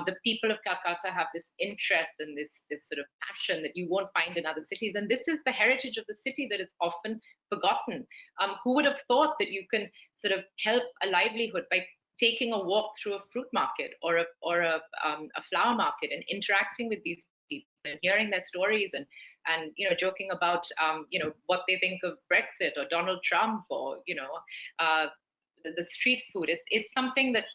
The people of Calcutta have this interest and this sort of passion that you won't find in other cities. And this is the heritage of the city that is often forgotten. Who would have thought that you can sort of help a livelihood by taking a walk through a fruit market or a flower market and interacting with these people and hearing their stories and joking about what they think of Brexit or Donald Trump or the street food. It's something that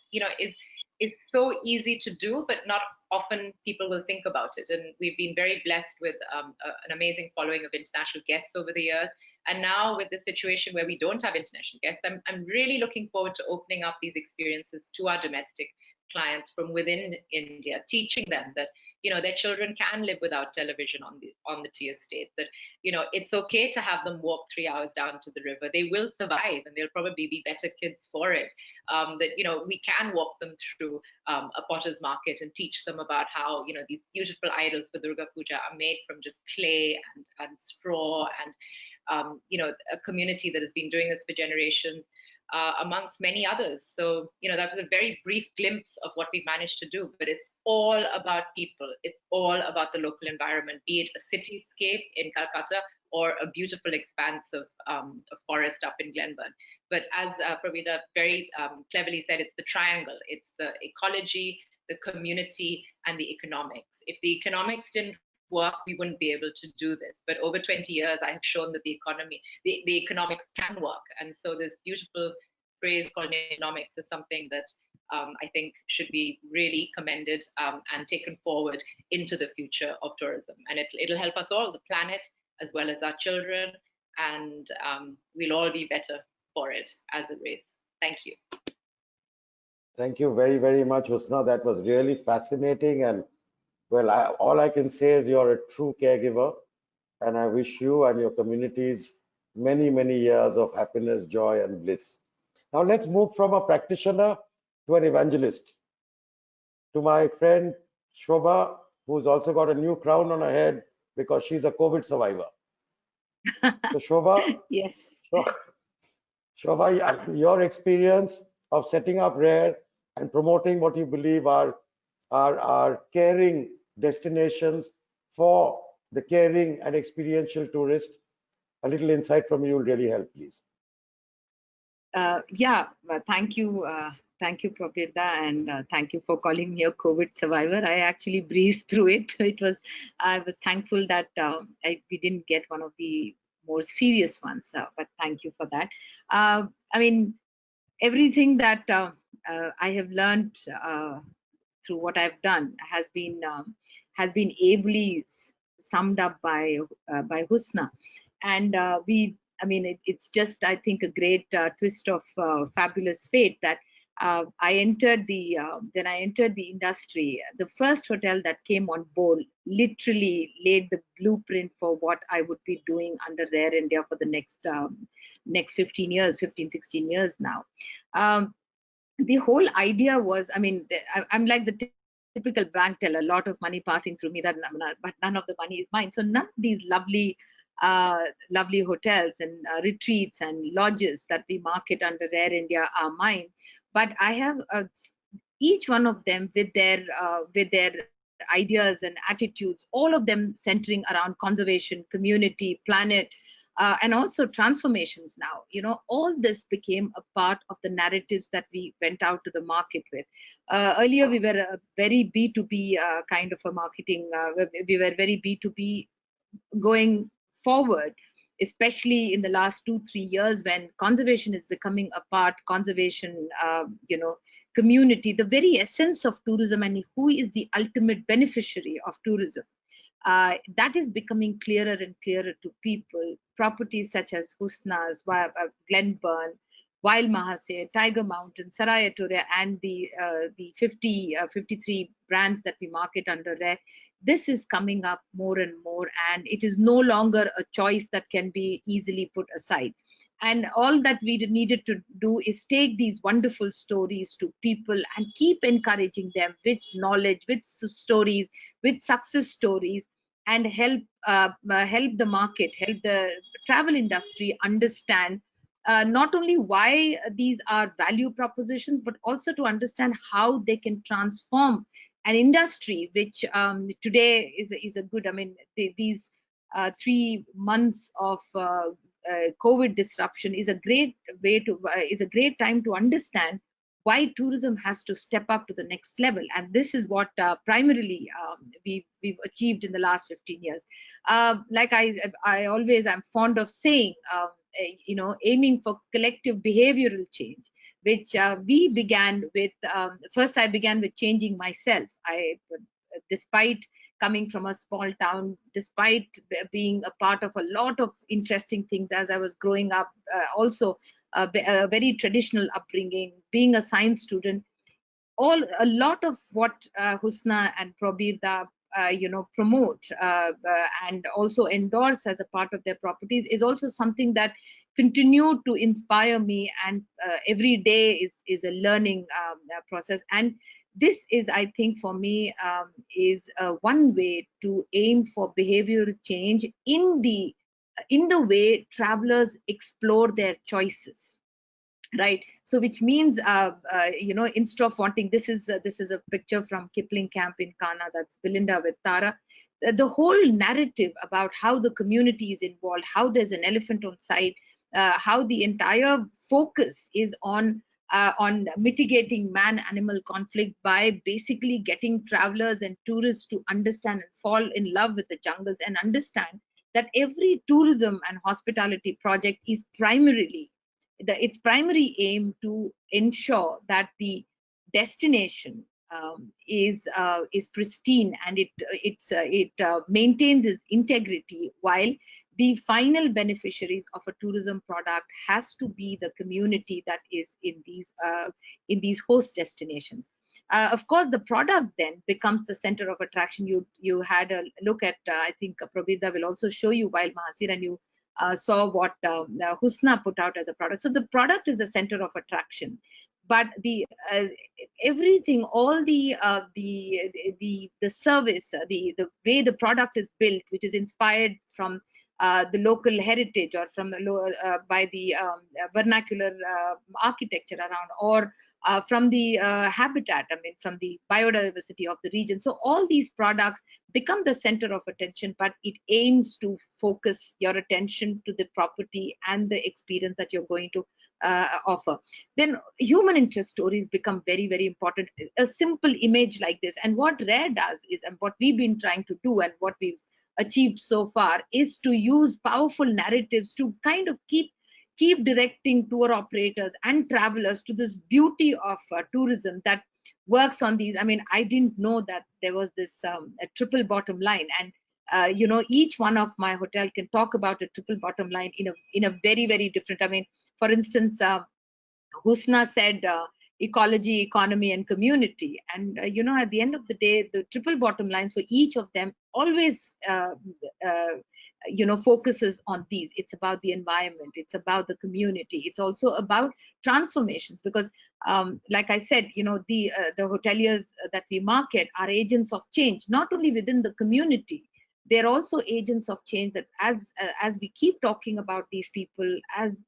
is so easy to do, but not often people will think about it. And we've been very blessed with an amazing following of international guests over the years. And now with the situation where we don't have international guests, I'm really looking forward to opening up these experiences to our domestic clients from within India, teaching them that their children can live without television on the tea estate, that it's okay to have them walk 3 hours down to the river. They will survive and they'll probably be better kids for it. That we can walk them through a potter's market and teach them about how these beautiful idols for Durga Puja are made from just clay and straw, and a community that has been doing this for generations. Amongst many others. So, that was a very brief glimpse of what we've managed to do, but it's all about people. It's all about the local environment, be it a cityscape in Calcutta or a beautiful expanse of forest up in Glenburn. But as Prabir very cleverly said, it's the triangle. It's the ecology, the community, and the economics. If the economics didn't work, we wouldn't be able to do this. But over 20 years, I have shown that the economics can work. And so this beautiful phrase called Naturenomics is something that I think should be really commended and taken forward into the future of tourism. And it'll help us all, the planet, as well as our children, and we'll all be better for it as a race. Thank you. Thank you very, very much, Husna. That was really fascinating. And well, all I can say is you're a true caregiver, and I wish you and your communities many, many years of happiness, joy, and bliss. Now let's move from a practitioner to an evangelist. To my friend Shoba, who's also got a new crown on her head because she's a COVID survivor. So Shoba, Yes. Shoba, your experience of setting up RARE and promoting what you believe are caring destinations for the caring and experiential tourist. A little insight from you will really help, please. Yeah, thank you, Prabir, and thank you for calling me a COVID survivor. I actually breezed through it. I was thankful that we didn't get one of the more serious ones, but thank you for that. I mean, everything that I have learned through what I've done has been ably summed up by Husna, and it's just, I think, a great twist of fabulous fate that I entered the industry. The first hotel that came on board literally laid the blueprint for what I would be doing under RARE India for the next 16 years now. the whole idea was, I mean, I'm like the typical bank teller, a lot of money passing through me, but none of the money is mine. So none of these lovely hotels and retreats and lodges that we market under Rare India are mine. But I have each one of them with their ideas and attitudes, all of them centering around conservation, community, planet, and also transformations now. All this became a part of the narratives that we went out to the market with. Earlier, we were a very B2B kind of a marketing. We were very B2B going forward, especially in the last 2-3 years when conservation is becoming a part, conservation, community, the very essence of tourism and who is the ultimate beneficiary of tourism. That is becoming clearer and clearer to people. Properties such as Husna's, Glenburn, Wild Mahase, Tiger Mountain, Saraya, and the 53 brands that we market under there. This is coming up more and more, and it is no longer a choice that can be easily put aside. And all that we needed to do is take these wonderful stories to people and keep encouraging them with knowledge, with stories, with success stories, and help the market, help the travel industry understand not only why these are value propositions, but also to understand how they can transform an industry which today is a good, I mean, these 3 months of COVID disruption is a great time to understand why tourism has to step up to the next level. And this is what primarily we've achieved in the last 15 years. Like I'm fond of saying, aiming for collective behavioral change, which we began with. First, I began with changing myself. Despite coming from a small town, despite being a part of a lot of interesting things as I was growing up, also a very traditional upbringing, being a science student, a lot of what Husna and Prabir promote and also endorse as a part of their properties is also something that continued to inspire me, and every day is a learning process. And this is, I think, for me, is one way to aim for behavioral change in the way travelers explore their choices, right? So which means instead of wanting, this is a picture from Kipling camp in Kana, that's Belinda with Tara. The whole narrative about how the community is involved, how there's an elephant on site, how the entire focus is on mitigating man-animal conflict by basically getting travelers and tourists to understand and fall in love with the jungles, and understand that every tourism and hospitality project is its primary aim to ensure that the destination is pristine, and it maintains its integrity, while the final beneficiaries of a tourism product has to be the community that is in these host destinations. Of course, the product then becomes the center of attraction. You had a look at, I think Prabir will also show you Wild Mahasir, and you saw what Husna put out as a product. So the product is the center of attraction, but the everything, all the service, the way the product is built, which is inspired from the local heritage, or from the by the vernacular architecture around, or from the habitat, I mean, from the biodiversity of the region. So all these products become the center of attention, but it aims to focus your attention to the property and the experience that you're going to offer. Then human interest stories become very, very important. A simple image like this, and what Rare does is, and what we've been trying to do, and what we've achieved so far, is to use powerful narratives to kind of keep directing tour operators and travelers to this beauty of tourism that works on these. I mean, I didn't know that there was this a triple bottom line, and each one of my hotel can talk about a triple bottom line in a very, very different. I mean, for instance, Husna said ecology, economy, and community, and at the end of the day, the triple bottom lines for each of them always focuses on these. It's about the environment, it's about the community, it's also about transformations, because like I said, the hoteliers that we market are agents of change, not only within the community. They're also agents of change, that as we keep talking about these people, as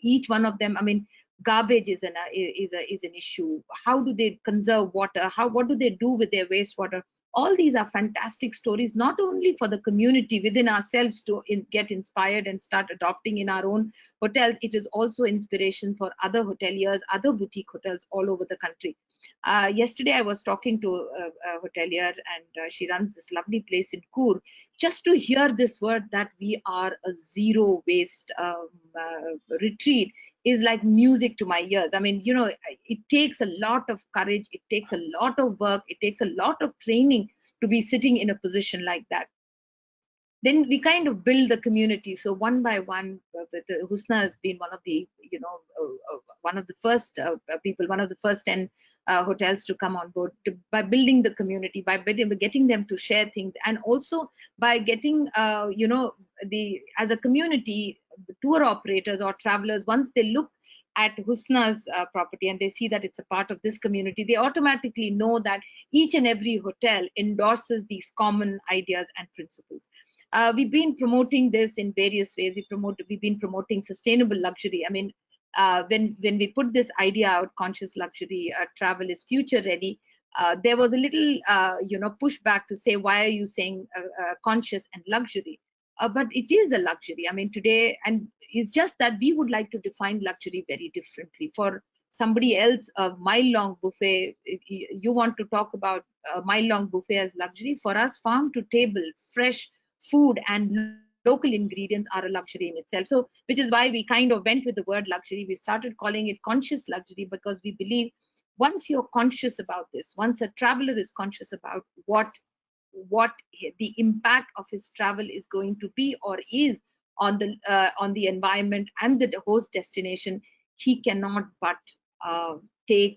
each one of them, I mean, garbage is an issue. How do they conserve water? What do they do with their wastewater? All these are fantastic stories, not only for the community within ourselves to get inspired and start adopting in our own hotels. It is also inspiration for other hoteliers, other boutique hotels all over the country. Yesterday, I was talking to a hotelier, and she runs this lovely place in Kur. Just to hear this word, that we are a zero waste retreat, is like music to my ears. I mean, it takes a lot of courage, it takes a lot of work, it takes a lot of training to be sitting in a position like that. Then we kind of build the community. So one by one, Husna has been one of the, one of the first people, one of the first 10 hotels to come on board, by building the community, by getting them to share things, and also by getting, as a community, the tour operators or travelers, once they look at Husna's property and they see that it's a part of this community, they automatically know that each and every hotel endorses these common ideas and principles. We've been promoting this in various ways. We've been promoting sustainable luxury. I mean, when we put this idea out, conscious luxury travel is future ready, there was a little pushback to say, why are you saying conscious and luxury? But it is a luxury. I mean, today, and it's just that we would like to define luxury very differently. For somebody else, a mile-long buffet, you want to talk about a mile-long buffet as luxury. For us, farm to table, fresh food and local ingredients are a luxury in itself. So, which is why we kind of went with the word luxury. We started calling it conscious luxury, because we believe once you're conscious about this, once a traveler is conscious about what the impact of his travel is going to be, or is on the environment and the host destination, he cannot but take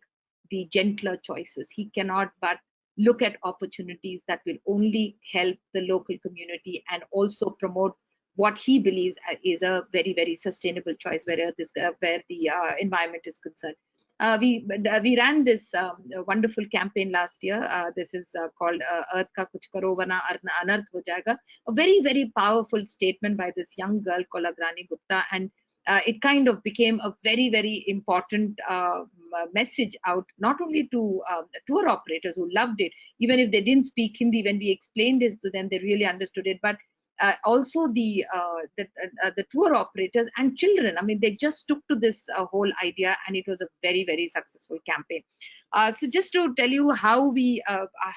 the gentler choices. He cannot but look at opportunities that will only help the local community and also promote what he believes is a very, very sustainable choice where the environment is concerned. We ran this wonderful campaign last year. This is called Earth Ka Kuch Karo Warna Anarth Ho Jayega. A very, very powerful statement by this young girl called Agrani Gupta, and it kind of became a very, very important message out, not only to the tour operators who loved it, even if they didn't speak Hindi. When we explained this to them, they really understood it. But also the tour operators and children. I mean, they just took to this whole idea, and it was a very, very successful campaign. So just to tell you how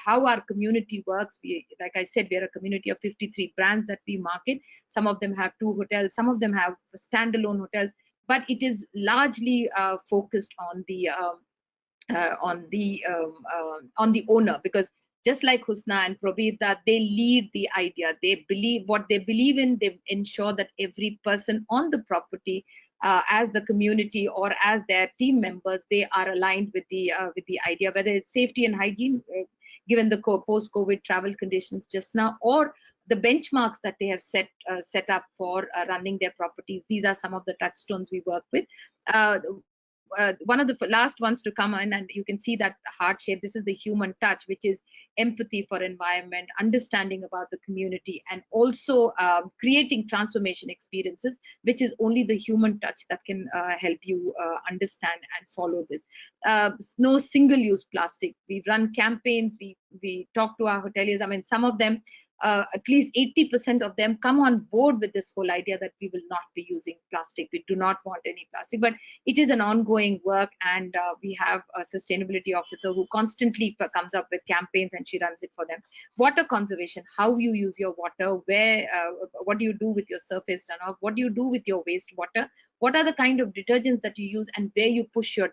our community works, like I said, we are a community of 53 brands that we market. Some of them have 2 hotels, some of them have standalone hotels, but it is largely focused on the owner, because just like Husna and Prabir, that they lead the idea, they believe what they believe in, they ensure that every person on the property, as the community or as their team members, they are aligned with the idea, whether it's safety and hygiene, given the post-COVID travel conditions just now, or the benchmarks that they have set up for running their properties. These are some of the touchstones we work with. One of the last ones to come in, and you can see that heart shape. This is the human touch, which is empathy for environment, understanding about the community, and also creating transformation experiences, which is only the human touch that can help you understand and follow this. No single-use plastic. We run campaigns. We talk to our hoteliers. I mean, some of them, at least 80% of them come on board with this whole idea that we will not be using plastic. We do not want any plastic, but it is an ongoing work, and we have a sustainability officer who constantly comes up with campaigns, and she runs it for them. Water conservation, how you use your water, what do you do with your surface runoff, what do you do with your wastewater, what are the kind of detergents that you use, and where you push your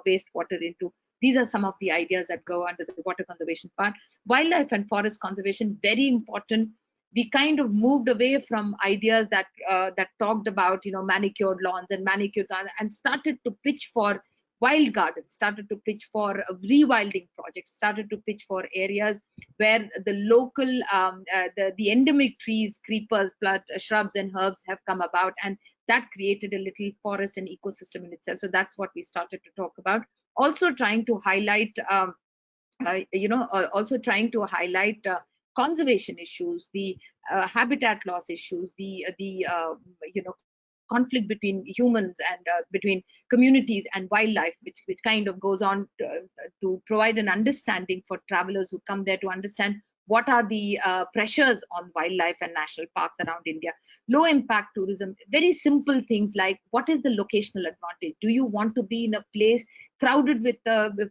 wastewater into. These are some of the ideas that go under the water conservation part. Wildlife and forest conservation, very important. We kind of moved away from ideas that talked about, manicured lawns and manicured gardens, and started to pitch for wild gardens, started to pitch for rewilding projects, started to pitch for areas where the local, the endemic trees, creepers, shrubs and herbs have come about, and that created a little forest and ecosystem in itself. So that's what we started to talk about. Also trying to highlight, conservation issues, the habitat loss issues, the conflict between humans and between communities and wildlife, which kind of goes on to provide an understanding for travelers who come there to understand what are the pressures on wildlife and national parks around India. Low impact tourism, very simple things like what is the locational advantage? Do you want to be in a place crowded with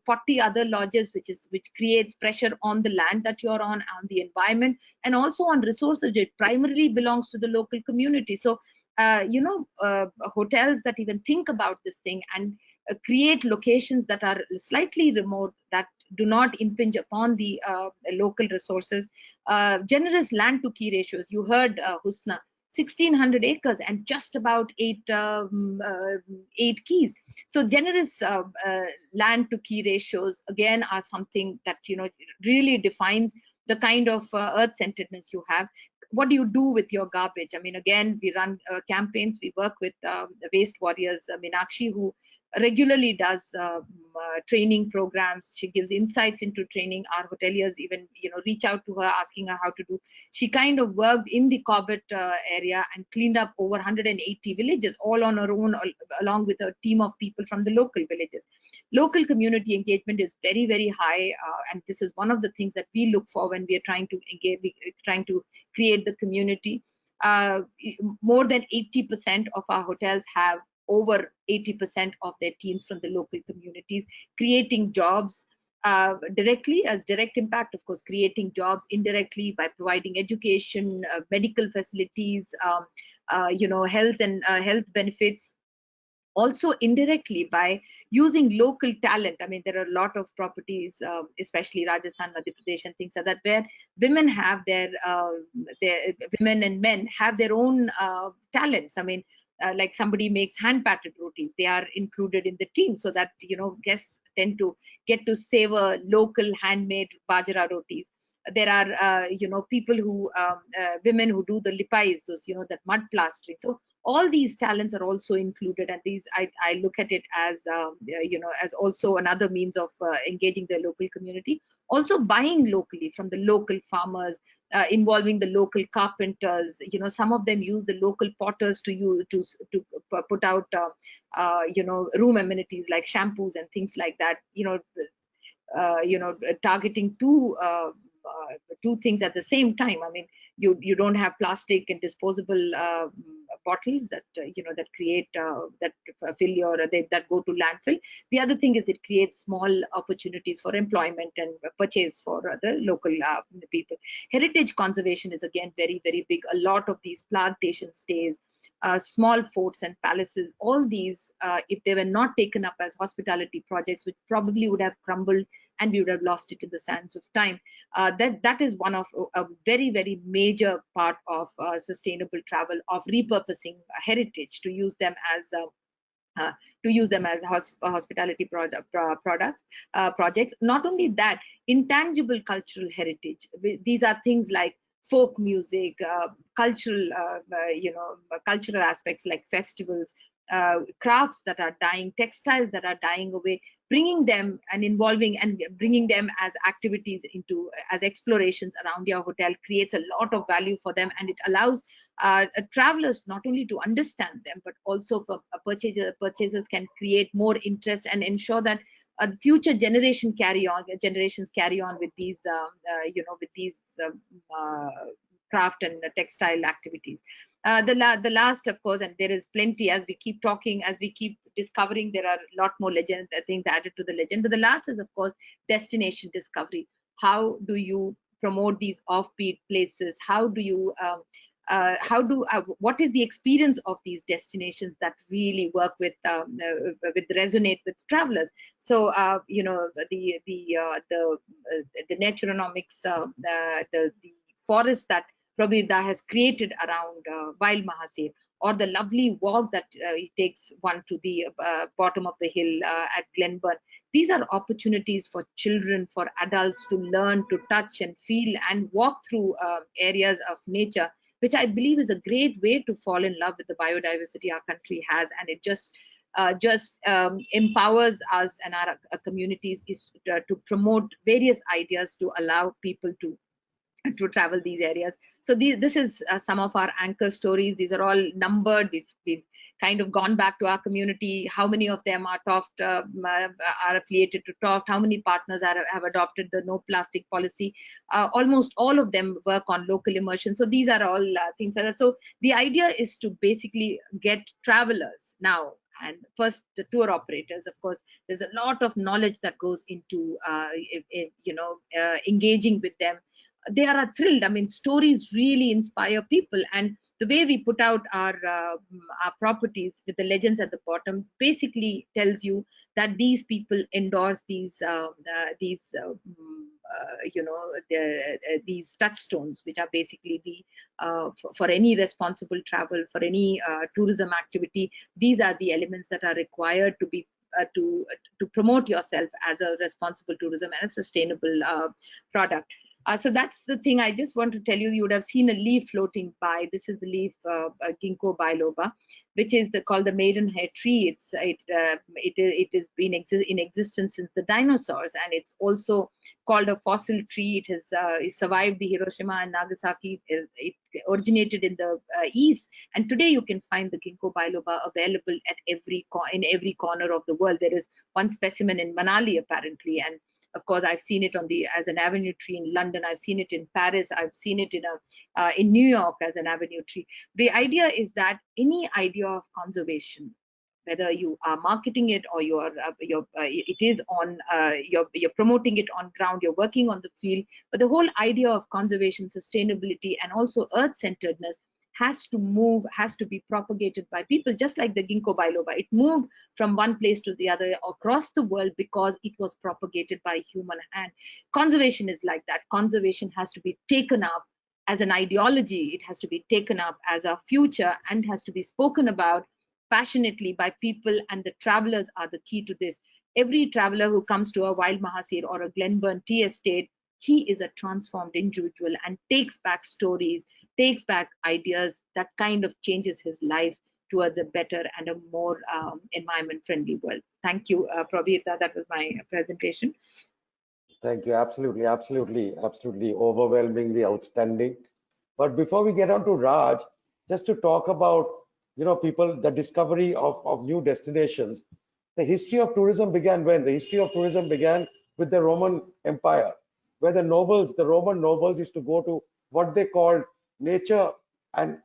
40 other lodges, which creates pressure on the land that you're on the environment, and also on resources? It primarily belongs to the local community. So hotels that even think about this thing and create locations that are slightly remote, that do not impinge upon the local resources. Generous land to key ratios. You heard Husna, 1,600 acres and just about eight keys. So generous land to key ratios again are something that really defines the kind of earth-centeredness you have. What do you do with your garbage? I mean, again, we run campaigns. We work with Waste Warriors, Meenakshi, who regularly does training programs. She gives insights into training. Our hoteliers even reach out to her, asking her how to do. She kind of worked in the Corbett area and cleaned up over 180 villages all on her own, along with a team of people from the local villages. Local community engagement is very, very high, and this is one of the things that we look for when we are trying to engage, trying to create the community. More than 80% of our hotels have over 80% of their teams from the local communities, creating jobs directly as direct impact, of course, creating jobs indirectly by providing education, medical facilities, health and health benefits. Also indirectly by using local talent. I mean, there are a lot of properties, especially Rajasthan, Madhya Pradesh and things like that, where women have their women and men have their own talents. I mean, like somebody makes hand patted rotis, they are included in the team, so that guests tend to get to savor local handmade bajra rotis. There are people who women who do the lipais, those that mud plastering. So all these talents are also included, and these I look at it as as also another means of engaging the local community. Also buying locally from the local farmers, involving the local carpenters. Some of them use the local potters to put out room amenities like shampoos and things like that. Targeting two things at the same time. I mean, you don't have plastic and disposable bottles that that create that fill your that go to landfill. The other thing is it creates small opportunities for employment and purchase for the local people. Heritage conservation is again very, very big. A lot of these plantation stays, small forts and palaces, all these, if they were not taken up as hospitality projects, which probably would have crumbled and we would have lost it in the sands of time. That is one of a very, very major part of sustainable travel, of repurposing heritage to use them as hospitality projects. Not only that, intangible cultural heritage. These are things like folk music, cultural aspects like festivals, crafts that are dying, textiles that are dying away, bringing them and involving and bringing them as activities as explorations around your hotel creates a lot of value for them, and it allows travelers not only to understand them, but also for purchasers can create more interest and ensure that future generations carry on with these craft and textile activities. The last, of course, and there is plenty as we keep talking, as we keep discovering, there are a lot more things added to the legend. But the last is, of course, destination discovery. How do you promote these offbeat places? How do you what is the experience of these destinations that really work with resonate with travelers? So the Naturenomics, the forest that Prabir has created around Wild Mahasir, or the lovely walk that it takes one to the bottom of the hill at Glenburn. These are opportunities for children, for adults to learn, to touch and feel and walk through areas of nature, which I believe is a great way to fall in love with the biodiversity our country has. And it just empowers us and our communities is to promote various ideas to allow people to travel these areas. So this is some of our anchor stories. These are all numbered. We've kind of gone back to our community. How many of them are Toft, are affiliated to Toft? How many partners have adopted the no plastic policy? Almost all of them work on local immersion. So these are all things like that. So the idea is to basically get travelers now. And first, the tour operators, of course, there's a lot of knowledge that goes into, engaging with them. They are thrilled. I mean, stories really inspire people, and the way we put out our properties with the legends at the bottom basically tells you that these people endorse these these touchstones, which are basically the for any responsible travel, for any tourism activity. These are the elements that are required to be to promote yourself as a responsible tourism and a sustainable product. So that's the thing I just want to tell you. You would have seen a leaf floating by. This is the leaf Ginkgo biloba, which is called the Maidenhead Tree. It has been in existence since the dinosaurs, and it's also called a fossil tree. It has survived the Hiroshima and Nagasaki. It originated in the east, and today you can find the Ginkgo biloba available at in every corner of the world. There is one specimen in Manali apparently, and of course, I've seen it as an avenue tree in London. I've seen it in Paris. I've seen it in New York as an avenue tree. The idea is that any idea of conservation, whether you are marketing it or you're promoting it on ground, you're working on the field, but the whole idea of conservation, sustainability, and also earth-centeredness has to be propagated by people, just like the Ginkgo biloba. It moved from one place to the other across the world because it was propagated by human hand. Conservation is like that. Conservation has to be taken up as an ideology. It has to be taken up as a future and has to be spoken about passionately by people, and the travelers are the key to this. Every traveler who comes to a Wild Mahasir or a Glenburn tea estate, he is a transformed individual and takes back stories, takes back ideas that kind of changes his life towards a better and a more environment-friendly world. Thank you, Prabir. That was my presentation. Thank you. Absolutely, absolutely, absolutely overwhelmingly outstanding. But before we get on to Raj, just to talk about, people, the discovery of new destinations. The history of tourism began when? The history of tourism began with the Roman Empire, where the Roman nobles used to go to what they called nature and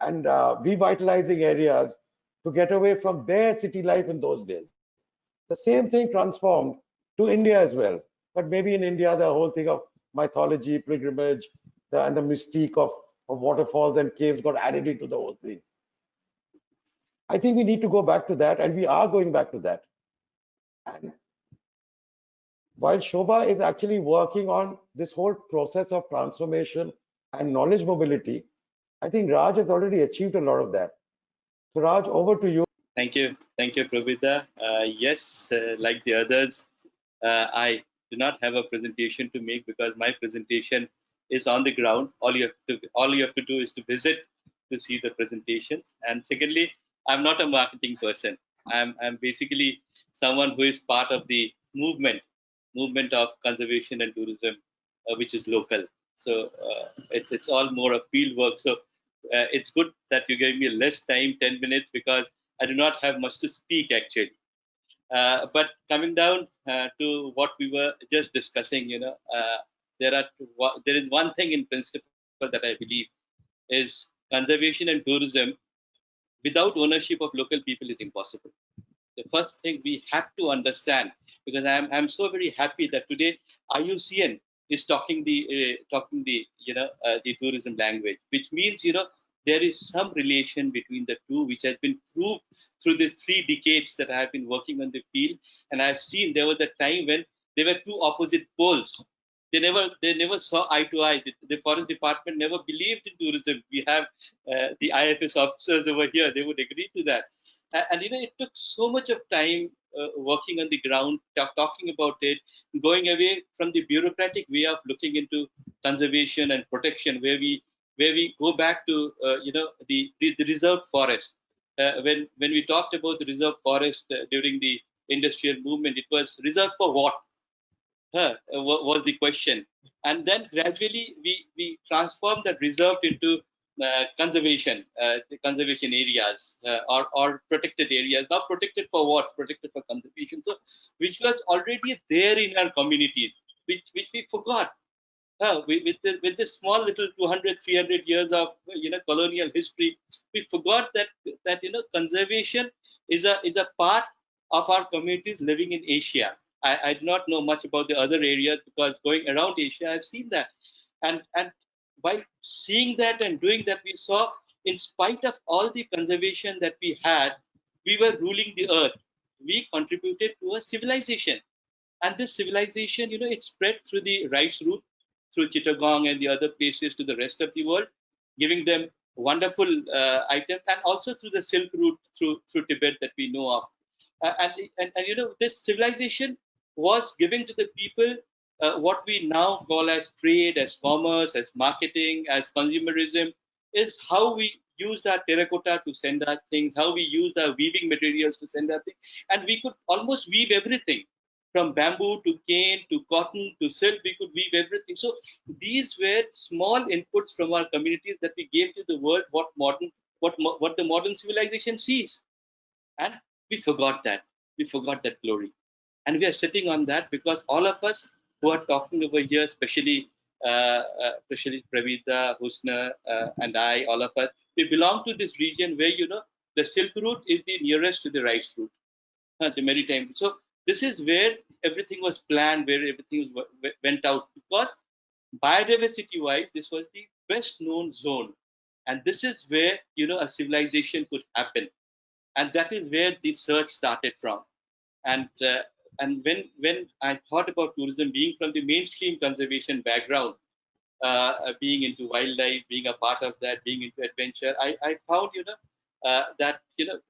revitalizing areas to get away from their city life in those days. The same thing transformed to India as well. But maybe in India, the whole thing of mythology, pilgrimage, and the mystique of waterfalls and caves got added into the whole thing. I think we need to go back to that, and we are going back to that. And while Shoba is actually working on this whole process of transformation and knowledge mobility, I think Raj has already achieved a lot of that. So Raj, over to you. Thank you, Prabir. Yes, like the others, I do not have a presentation to make because my presentation is on the ground. All you have to do is to visit to see the presentations. And secondly, I'm not a marketing person. I'm basically someone who is part of the movement of conservation and tourism, which is local. So it's all more of field work. So it's good that you gave me less time, 10 minutes, because I do not have much to speak actually. But coming down to what we were just discussing, there is one thing in principle that I believe is conservation and tourism without ownership of local people is impossible. The first thing we have to understand, because I'm so very happy that today IUCN is talking the tourism language, which means there is some relation between the two, which has been proved through these 3 decades that I have been working on the field. And I've seen there was a time when there were 2 opposite poles. They never saw eye to eye. The forest department never believed in tourism. We have the IFS officers over here. They would agree to that. And it took so much of time working on the ground, talking about it, going away from the bureaucratic way of looking into conservation and protection, where we go back to the reserve forest. When we talked about the reserve forest during the industrial movement, it was reserved for what? Was the question. And then gradually we transformed that reserve into the conservation areas or protected areas. Now protected for what? Protected for conservation. So which was already there in our communities, which we forgot. With this small little 200, 300 years of colonial history, we forgot that conservation is a part of our communities living in Asia. I do not know much about the other areas, because going around Asia, I've seen that, and by seeing that and doing that, we saw, in spite of all the conservation that we had, we were ruling the earth. We contributed to a civilization, and this civilization, it spread through the rice route, through Chittagong and the other places to the rest of the world, giving them wonderful items, and also through the Silk Route through Tibet that we know of. And this civilization was giving to the people what we now call as trade, as commerce, as marketing, as consumerism, is how we used our terracotta to send our things, how we used our weaving materials to send our things, and we could almost weave everything from bamboo to cane to cotton to silk. We could weave everything. So these were small inputs from our communities that we gave to the world what the modern civilization sees. And we forgot that. We forgot that glory. And we are sitting on that because all of us who are talking over here, especially Pravita, Husna, and I, all of us, we belong to this region where, the Silk Route is the nearest to the rice route, the maritime. So this is where everything was planned, where everything went out, because biodiversity-wise, this was the best known zone. And this is where, a civilization could happen. And that is where the search started from. And when I thought about tourism, being from the mainstream conservation background, being into wildlife, being a part of that, being into adventure, I found that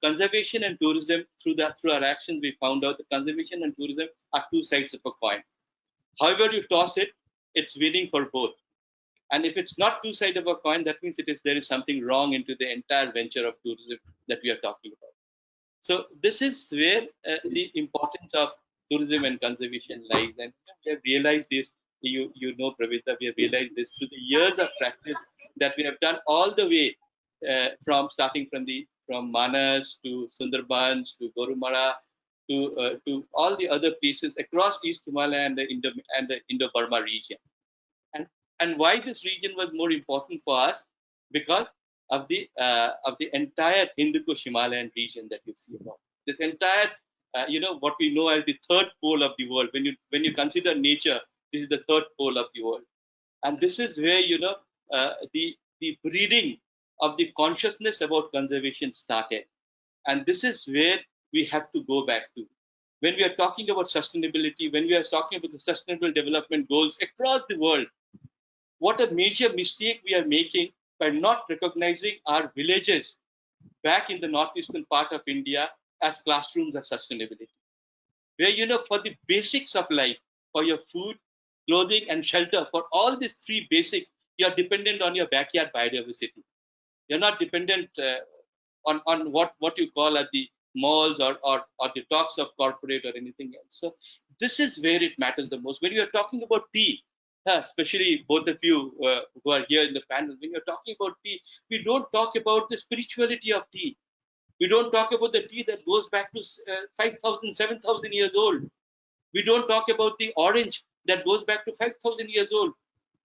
conservation and tourism, through our actions, we found out that conservation and tourism are two sides of a coin. However you toss it, it's winning for both. And if it's not two sides of a coin, that means there is something wrong into the entire venture of tourism that we are talking about. So this is where the importance of tourism and conservation lies, and we have realized this. Pravita, we have realized this through the years of practice that we have done all the way from Manas to Sundarbans to Gorumara to all the other places across East Himalaya and the Indo-Burma region. And why this region was more important for us? Because of the entire Hindu Kush Himalayan region that you see now. This entire, what we know as the third pole of the world. When you consider nature, this is the third pole of the world, and this is where the breeding of the consciousness about conservation started, and this is where we have to go back to. When we are talking about sustainability, when we are talking about the sustainable development goals across the world, what a major mistake we are making by not recognizing our villages back in the northeastern part of India as classrooms of sustainability. Where, for the basics of life, for your food, clothing, and shelter, for all these three basics, you are dependent on your backyard biodiversity. You're not dependent on what you call at the malls or the talks of corporate or anything else. So this is where it matters the most. When you are talking about tea, especially both of you who are here in the panel, when you're talking about tea, we don't talk about the spirituality of tea. We don't talk about the tea that goes back to 5,000, 7,000 years old. We don't talk about the orange that goes back to 5,000 years old.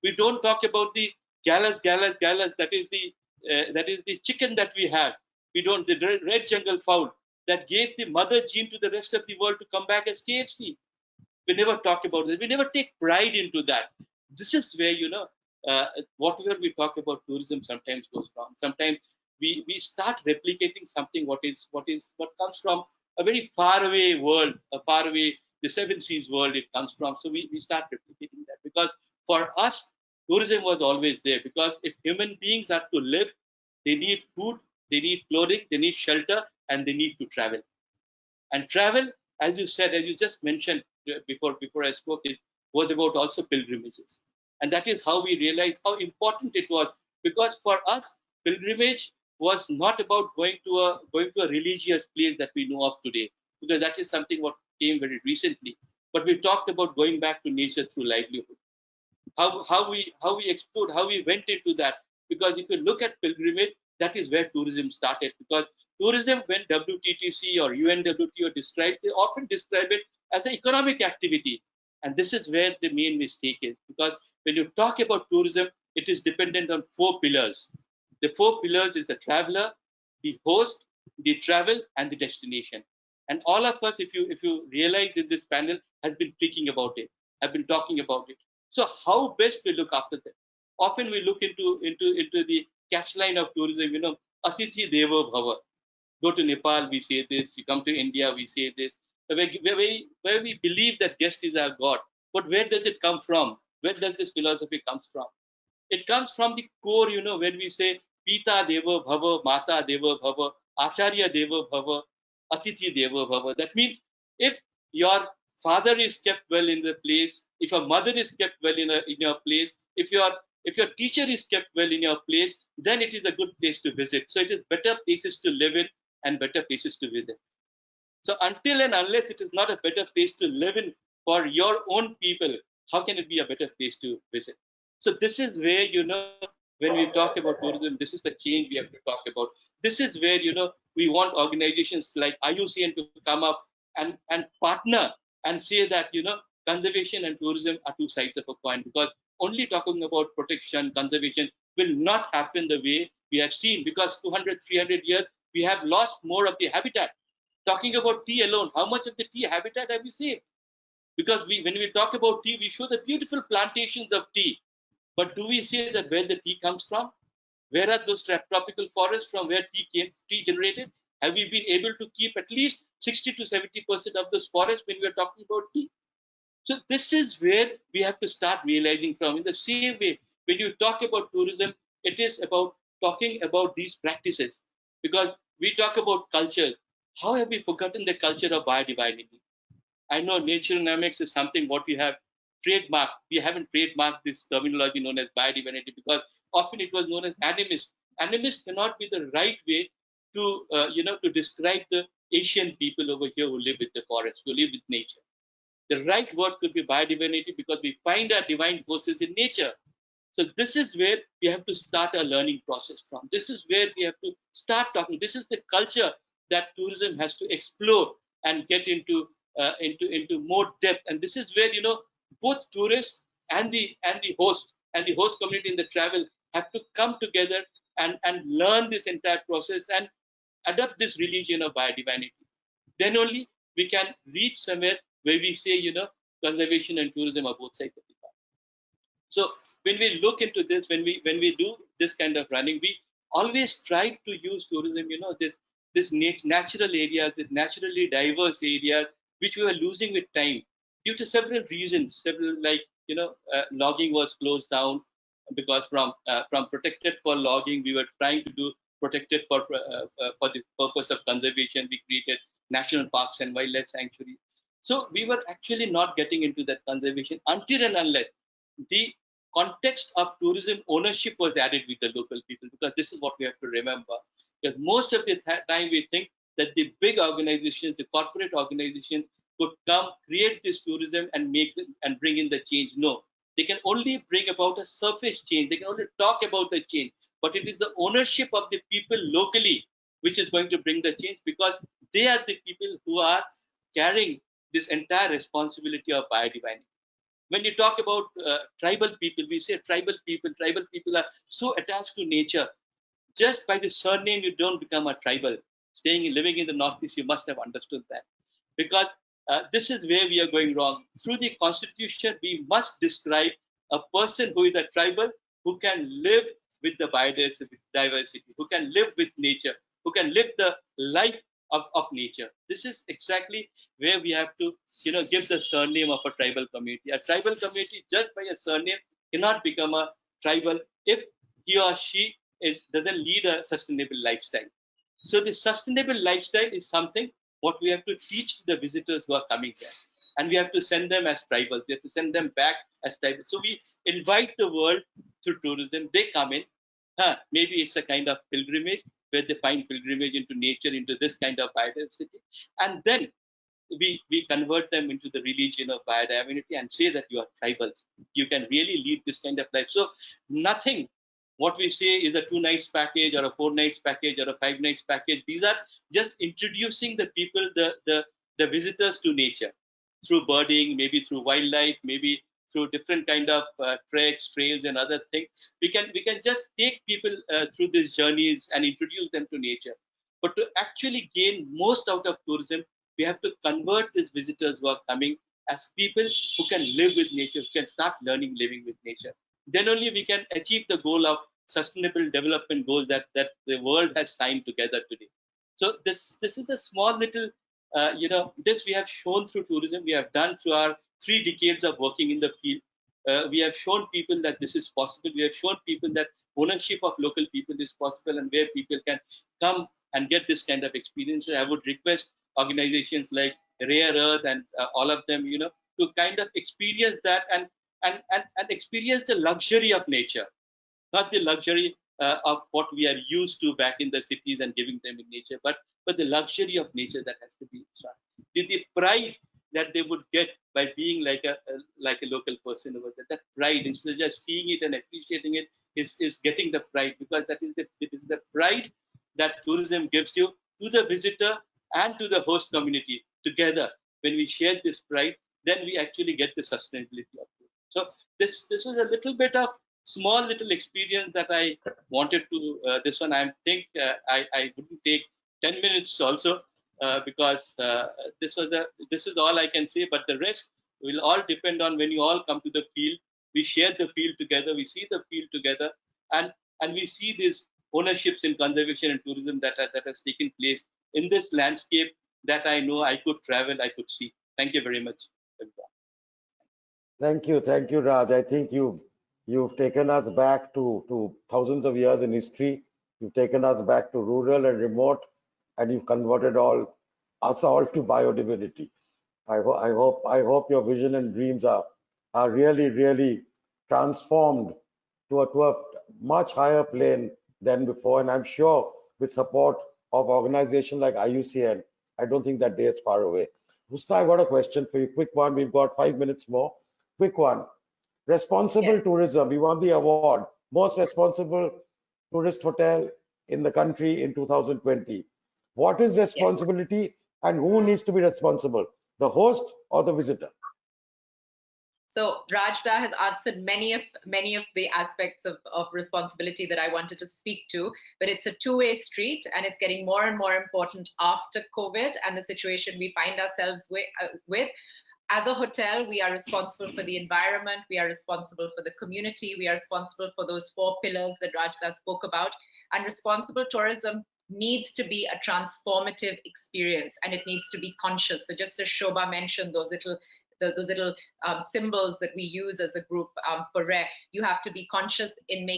We don't talk about the galas. That is the chicken that we have. We don't, the red jungle fowl that gave the mother gene to the rest of the world to come back as KFC. We never talk about this. We never take pride into that. This is where, whatever we talk about tourism sometimes goes wrong. Sometimes we start replicating something what comes from a very far away world, the seven seas world it comes from. So we start replicating that because For us, tourism was always there, because if human beings are to live, they need food, they need clothing, they need shelter, and they need to travel. And travel, as you said, as you just mentioned before I spoke, was about also pilgrimages. And that is how we realized how important it was, because for us, pilgrimage was not about going to a religious place that we know of today, because that is something what came very recently. But we talked about going back to nature through livelihood. How we explored, how we went into that. Because if you look at pilgrimage, that is where tourism started. Because tourism, when WTTC or UNWTO describe, they often describe it as an economic activity. And this is where the main mistake is. Because when you talk about tourism, it is dependent on four pillars. The four pillars is the traveler, the host, the travel, and the destination. And all of us, if you realize in this panel, has been speaking about it, have been talking about it. So how best we look after them? Often we look into the catchline of tourism, Atithi Devo Bhava. Go to Nepal, we say this. You come to India, we say this. Where we believe that guest is our God. But where does it come from? Where does this philosophy comes from? It comes from the core, when we say Pita Deva Bhava, Mata Deva Bhava, Acharya Deva Bhava, Atithi Deva Bhava. That means if your father is kept well in the place, if your mother is kept well in your place, if your teacher is kept well in your place, then it is a good place to visit. So it is better places to live in and better places to visit. So until and unless it is not a better place to live in for your own people, how can it be a better place to visit? So this is where, when we talk about tourism, this is the change we have to talk about. This is where, we want organizations like IUCN to come up and partner and say that, conservation and tourism are two sides of a coin, because only talking about protection, conservation will not happen the way we have seen, because 200, 300 years, we have lost more of the habitat. Talking about tea alone, how much of the tea habitat have we saved? Because when we talk about tea, we show the beautiful plantations of tea. But do we say that where the tea comes from? Where are those tropical forests from where tea generated? Have we been able to keep at least 60 to 70% of those forests when we are talking about tea? So this is where we have to start realizing from. In the same way, when you talk about tourism, it is about talking about these practices. Because we talk about culture. How have we forgotten the culture of biodiversity? I know Naturenomics is something what we have trademarked. We haven't trademarked this terminology known as biodiversity, because often it was known as animist. Animist cannot be the right way to to describe the Asian people over here who live with the forest, who live with nature. The right word could be biodiversity, because we find our divine forces in nature. So this is where we have to start our learning process from. This is where we have to start talking. This is the culture that tourism has to explore and get into more depth. And this is where both tourists and the host community in the travel have to come together and learn this entire process and adopt this religion of biodiversity. Then only we can reach somewhere where we say conservation and tourism are both sides of the coin. So when we look into this, when we do this kind of running, we always try to use tourism, this natural areas, this naturally diverse areas, which we were losing with time due to several reasons. Several, like logging was closed down, because from protected for logging, we were trying to do protected for the purpose of conservation. We created national parks and wildlife sanctuaries. So we were actually not getting into that conservation until and unless the context of tourism ownership was added with the local people, because this is what we have to remember. Because most of the time we think that the big organizations, the corporate organizations, could come, create this tourism and bring in the change. No, they can only bring about a surface change. They can only talk about the change, but it is the ownership of the people locally which is going to bring the change, because they are the people who are carrying this entire responsibility of biodiversity. When you talk about tribal people, we say tribal people are so attached to nature. Just by the surname, you don't become a tribal. Living in the Northeast, you must have understood that. Because this is where we are going wrong. Through the constitution, we must describe a person who is a tribal, who can live with the biodiversity, who can live with nature, who can live the life of nature. This is exactly where we have to give the surname of a tribal community. A tribal community, just by a surname, cannot become a tribal if he or she doesn't lead a sustainable lifestyle. So the sustainable lifestyle is something what we have to teach to the visitors who are coming here. And we have to send them as tribals. We have to send them back as tribals. So we invite the world through tourism. They come in. Maybe it's a kind of pilgrimage where they find pilgrimage into nature, into this kind of biodiversity. And then we convert them into the religion of biodiversity and say that you are tribals. You can really lead this kind of life. So nothing what we say is a 2 nights package or a 4 nights package or a 5 nights package. These are just introducing the people, the visitors to nature through birding, maybe through wildlife, maybe through different kind of treks, trails, and other things. We can just take people through these journeys and introduce them to nature. But to actually gain most out of tourism, we have to convert these visitors who are coming as people who can live with nature, who can start learning living with nature. Then only we can achieve the goal of sustainable development goals that the world has signed together today. So this is a small little, this we have shown through tourism. We have done through our 3 decades of working in the field. We have shown people that this is possible. We have shown people that ownership of local people is possible, and where people can come and get this kind of experience. So I would request organizations like Rare Earth and all of them, to kind of experience that and experience the luxury of nature, not the luxury of what we are used to back in the cities and giving them in nature, but the luxury of nature that has to be the pride that they would get by being like a local person over there. That pride, instead of just seeing it and appreciating it, is getting the pride, because it is the pride that tourism gives you to the visitor and to the host community together. When we share this pride, then we actually get the sustainability of it. So this is a little bit of small little experience that I wanted to. This one I think I wouldn't take 10 minutes also, because this is all I can say. But the rest will all depend on when you all come to the field. We share the field together. We see the field together, and we see these ownerships in conservation and tourism that has taken place in this landscape that I know I could travel, I could see. Thank you very much. Thank you, Raj. I think you've taken us back to thousands of years in history. You've taken us back to rural and remote, and you've converted us all to biodiversity. I hope your vision and dreams are really transformed to a much higher plane than before. And I'm sure with support of organizations like IUCN, I don't think that day is far away. Husna, I got a question for you. Quick one. We've got 5 minutes more. Quick one. Responsible tourism. We won the award, most responsible tourist hotel in the country in 2020. What is responsibility, and who needs to be responsible? The host or the visitor? So Rajda has answered many of the aspects of responsibility that I wanted to speak to, but it's a two-way street, and it's getting more and more important after COVID and the situation we find ourselves with. As a hotel, we are responsible for the environment, we are responsible for the community, we are responsible for those 4 pillars that Rajda spoke about, and responsible tourism needs to be a transformative experience, and it needs to be conscious. So just as Shoba mentioned, those little symbols that we use as a group for RARE, you have to be conscious in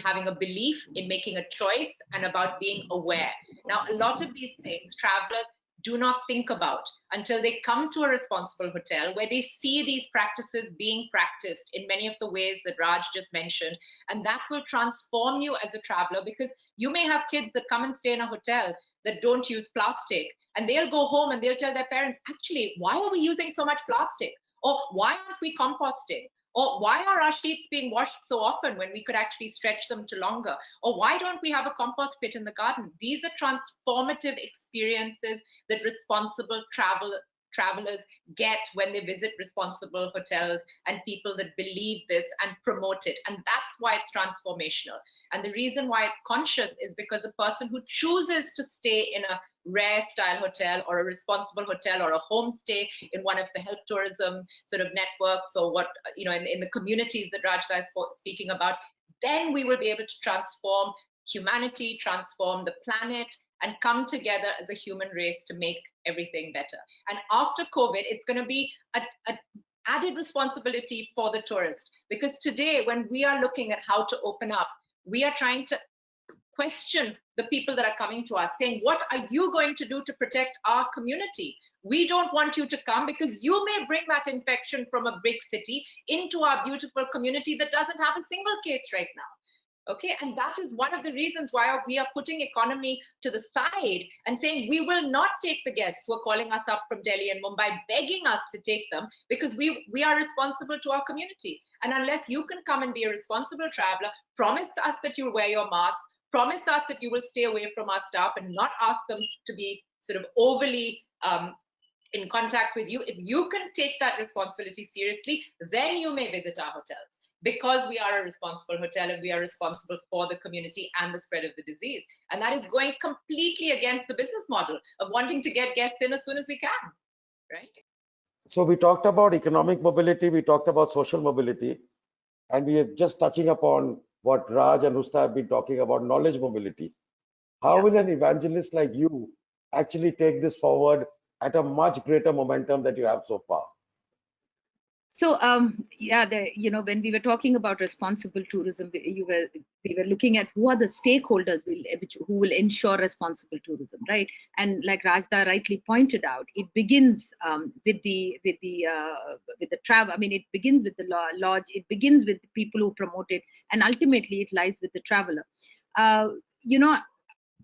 having a belief, in making a choice, and about being aware. Now, a lot of these things travelers do not think about until they come to a responsible hotel where they see these practices being practiced in many of the ways that Raj just mentioned. And that will transform you as a traveler, because you may have kids that come and stay in a hotel that don't use plastic, and they'll go home and they'll tell their parents, actually, why are we using so much plastic? Or why aren't we composting? Or why are our sheets being washed so often when we could actually stretch them to longer? Or why don't we have a compost pit in the garden? These are transformative experiences that responsible travelers get when they visit responsible hotels, and people that believe this and promote it. And that's why it's transformational. And the reason why it's conscious is because a person who chooses to stay in a RARE style hotel or a responsible hotel or a homestay in one of the health tourism sort of networks, or what, in the communities that Rajda is speaking about, then we will be able to transform humanity, transform the planet, and come together as a human race to make everything better. And after COVID, it's going to be added responsibility for the tourist. Because today, when we are looking at how to open up, we are trying to question the people that are coming to us, saying, what are you going to do to protect our community? We don't want you to come because you may bring that infection from a big city into our beautiful community that doesn't have a single case right now. Okay, and that is one of the reasons why we are putting economy to the side and saying we will not take the guests who are calling us up from Delhi and Mumbai, begging us to take them, because we are responsible to our community. And unless you can come and be a responsible traveler, promise us that you'll wear your mask, promise us that you will stay away from our staff and not ask them to be sort of overly in contact with you. If you can take that responsibility seriously, then you may visit our hotels, because we are a responsible hotel and we are responsible for the community and the spread of the disease. And that is going completely against the business model of wanting to get guests in as soon as we can, right? So we talked about economic mobility, we talked about social mobility, and we are just touching upon what Raj and Husna have been talking about, knowledge mobility. How will an evangelist like you actually take this forward at a much greater momentum that you have so far? So yeah, when we were talking about responsible tourism, we were looking at who are the stakeholders who will ensure responsible tourism, right? And like Rajda rightly pointed out, it begins with the travel. I mean, it begins with the lodge. It begins with the people who promote it, and ultimately it lies with the traveler.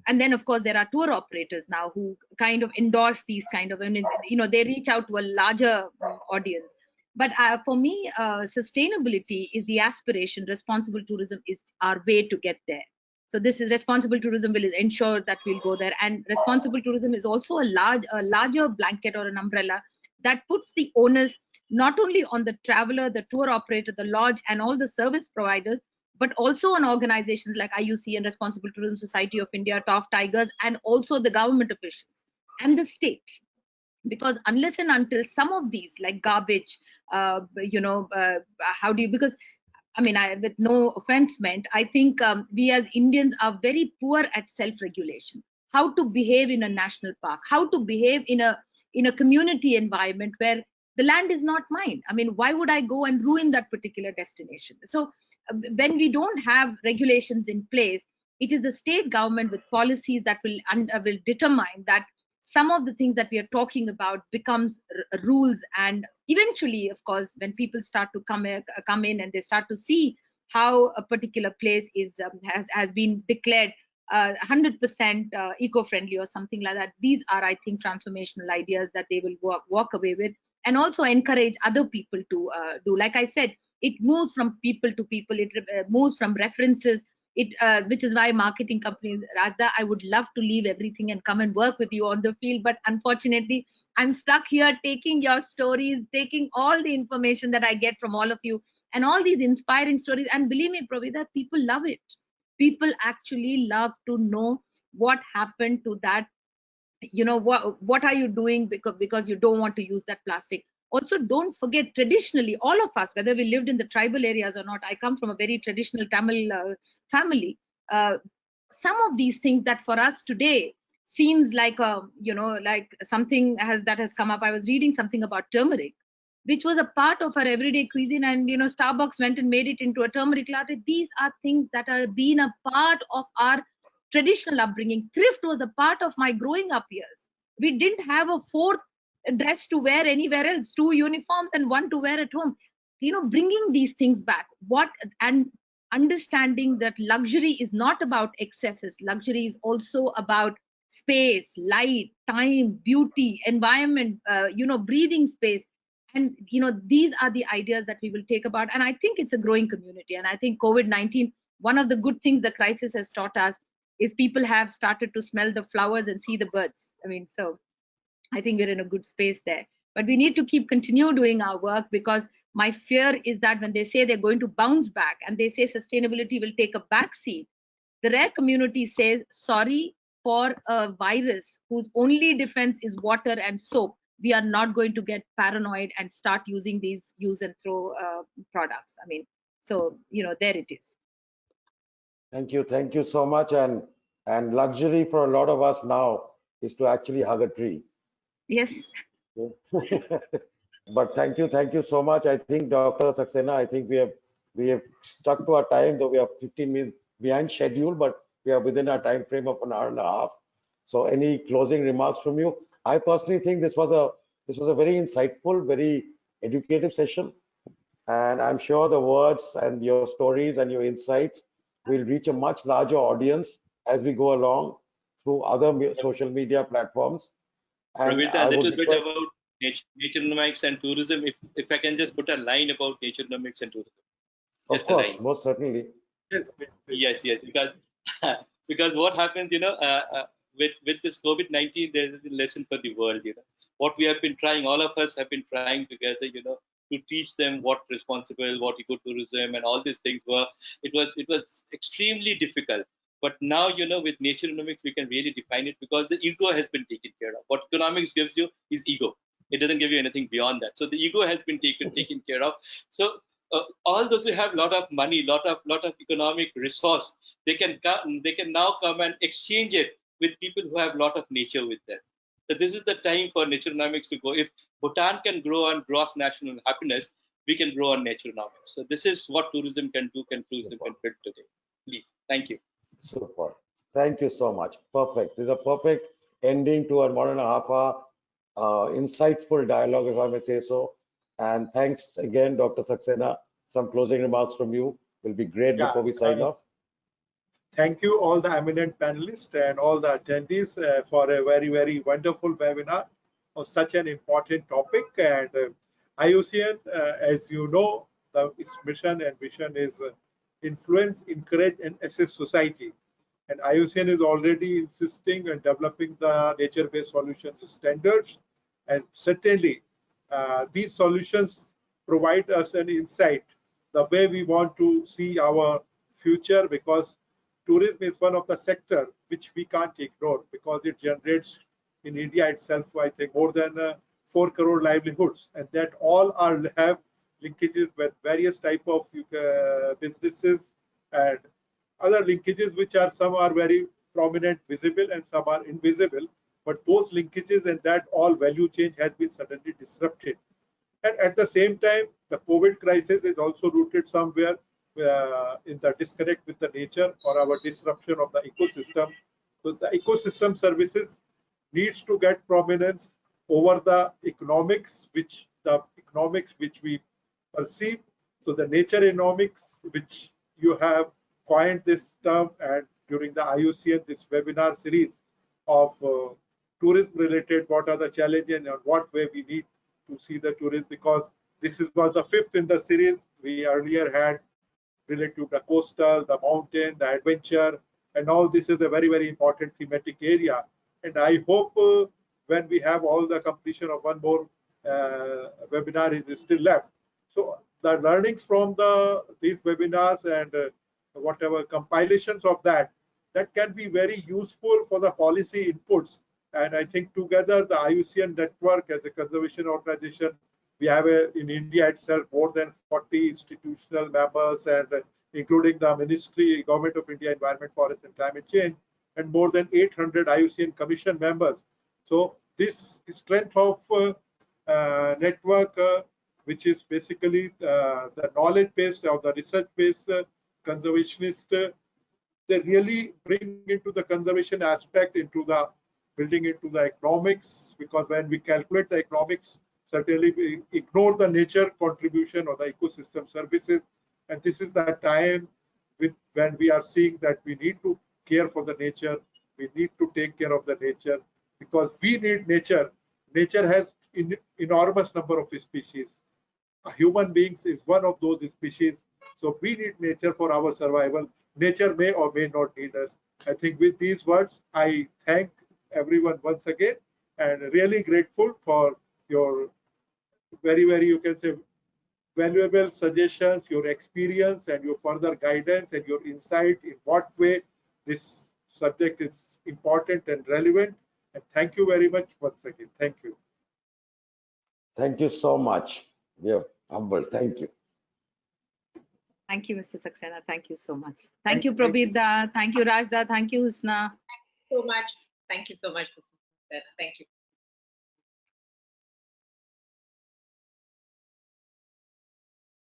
And then, of course, there are tour operators now who kind of endorse these kind of, they reach out to a larger audience. But for me, sustainability is the aspiration. Responsible tourism is our way to get there. So this is responsible tourism will ensure that we'll go there. And responsible tourism is also a larger blanket or an umbrella that puts the onus not only on the traveler, the tour operator, the lodge, and all the service providers, but also on organizations like IUCN, Responsible Tourism Society of India, TOF Tigers, and also the government officials and the state. Because unless and until some of these, like garbage, how do you, because I mean, with no offense meant, I think we as Indians are very poor at self-regulation. How to behave in a national park, how to behave in a community environment where the land is not mine. I mean, why would I go and ruin that particular destination? So when we don't have regulations in place, it is the state government with policies that will determine that some of the things that we are talking about becomes rules. And eventually, of course, when people start to come in and they start to see how a particular place is has been declared 100% eco-friendly or something like that, these are, I think, transformational ideas that they will walk away with, and also encourage other people to do. Like I said, it moves from people to people. It moves from references. Which is why marketing companies, Radha, I would love to leave everything and come and work with you on the field. But unfortunately, I'm stuck here taking your stories, taking all the information that I get from all of you and all these inspiring stories. And believe me, Prabir, people love it. People actually love to know what happened to that. What are you doing because you don't want to use that plastic. Also, don't forget, traditionally, all of us, whether we lived in the tribal areas or not, I come from a very traditional Tamil family. Some of these things that for us today seems like like something that has come up. I was reading something about turmeric, which was a part of our everyday cuisine, and Starbucks went and made it into a turmeric latte. These are things that are been a part of our traditional upbringing. Thrift was a part of my growing up years. We didn't have a fourth dress to wear anywhere else, 2 uniforms and 1 to wear at home. Bringing these things back, and understanding that luxury is not about excesses. Luxury is also about space, light, time, beauty, environment, breathing space. And these are the ideas that we will take about. And I think it's a growing community. And I think COVID-19, one of the good things the crisis has taught us is people have started to smell the flowers and see the birds. I mean, so I think we're in a good space there. But we need to continue doing our work, because my fear is that when they say they're going to bounce back and they say sustainability will take a backseat, the rare community says, sorry, for a virus whose only defense is water and soap, we are not going to get paranoid and start using these use and throw products. I mean, so, there it is. Thank you so much. And luxury for a lot of us now is to actually hug a tree. Yes. But thank you so much. I think Dr. Saxena, I think we have stuck to our time, though we are 15 minutes behind schedule, but we are within our time frame of an hour and a half. So any closing remarks from you? I personally think this was a very insightful, very educative session, and I'm sure the words and your stories and your insights will reach a much larger audience as we go along through other social media platforms. And Pravita, a I would little bit request, about naturenomics and tourism. If I can just put a line about naturenomics and tourism, of just a course, line. most certainly. Yes, please, please. Yes, because because what happens, with this COVID-19, there's a lesson for the world. What we have been trying, all of us have been trying together, to teach them what responsible, what ecotourism, and all these things were. It was extremely difficult. But now, with naturenomics, we can really define it because the ego has been taken care of. What economics gives you is ego. It doesn't give you anything beyond that. So the ego has been taken care of. So all those who have lot of money, lot of economic resource, they can now come and exchange it with people who have lot of nature with them. So this is the time for naturenomics to go. If Bhutan can grow on gross national happiness, we can grow on naturenomics. So this is what tourism can do, tourism can build today. Please, thank you. Super. Thank you so much. Perfect. This is a perfect ending to our 1.5 hour insightful dialogue, if I may say so. And thanks again, Dr. Saxena. Some closing remarks from you will be great Yeah, before we sign off. thank you all the eminent panelists and all the attendees for a very, very wonderful webinar on such an important topic. And IUCN, as you know, its mission and vision is influence, encourage, and assist society. And IUCN is already insisting and developing the nature-based solutions standards. And certainly, these solutions provide us an insight, the way we want to see our future, because tourism is one of the sector which we can't ignore, because it generates in India itself, I think, more than 4 crore livelihoods, and that all have linkages with various type of businesses and other linkages, which are some are very prominent, visible, and some are invisible. But those linkages and that all value chain has been suddenly disrupted. And at the same time, the COVID crisis is also rooted somewhere in the disconnect with the nature or our disruption of the ecosystem. So the ecosystem services needs to get prominence over the economics, which we perceive. So the naturenomics, which you have coined this term, and during the IUCN, this webinar series of tourism related, what are the challenges and what way we need to see the tourism, because this was the fifth in the series. We earlier had related to the coastal, the mountain, the adventure, and all this is a very, very important thematic area. And I hope when we have all the completion of one more webinar is still left. So the learnings from these webinars and whatever compilations of that can be very useful for the policy inputs. And I think together the IUCN network as a conservation organization, we have in India itself more than 40 institutional members, and including the Ministry, Government of India, Environment, Forest and Climate Change, and more than 800 IUCN Commission members. So this strength of network, which is basically the knowledge-based or the research-based conservationist, they really bring into the conservation aspect into the building into the economics, because when we calculate the economics, certainly we ignore the nature contribution or the ecosystem services. And this is the time when we are seeing that we need to care for the nature, we need to take care of the nature, because we need nature. Nature has enormous number of species. Human beings is one of those species. So we need nature for our survival. Nature may or may not need us. I think with these words, I thank everyone once again, and really grateful for your very, very, you can say, valuable suggestions, your experience and your further guidance and your insight in what way this subject is important and relevant. And thank you very much once again. Thank you. Thank you so much. We are humbled. Thank you. Thank you, Mr. Saxena. Thank you so much. Thank you, Prabir da. Thank you, Raj da. Thank you, Husna. So much. Thank you so much. Thank you.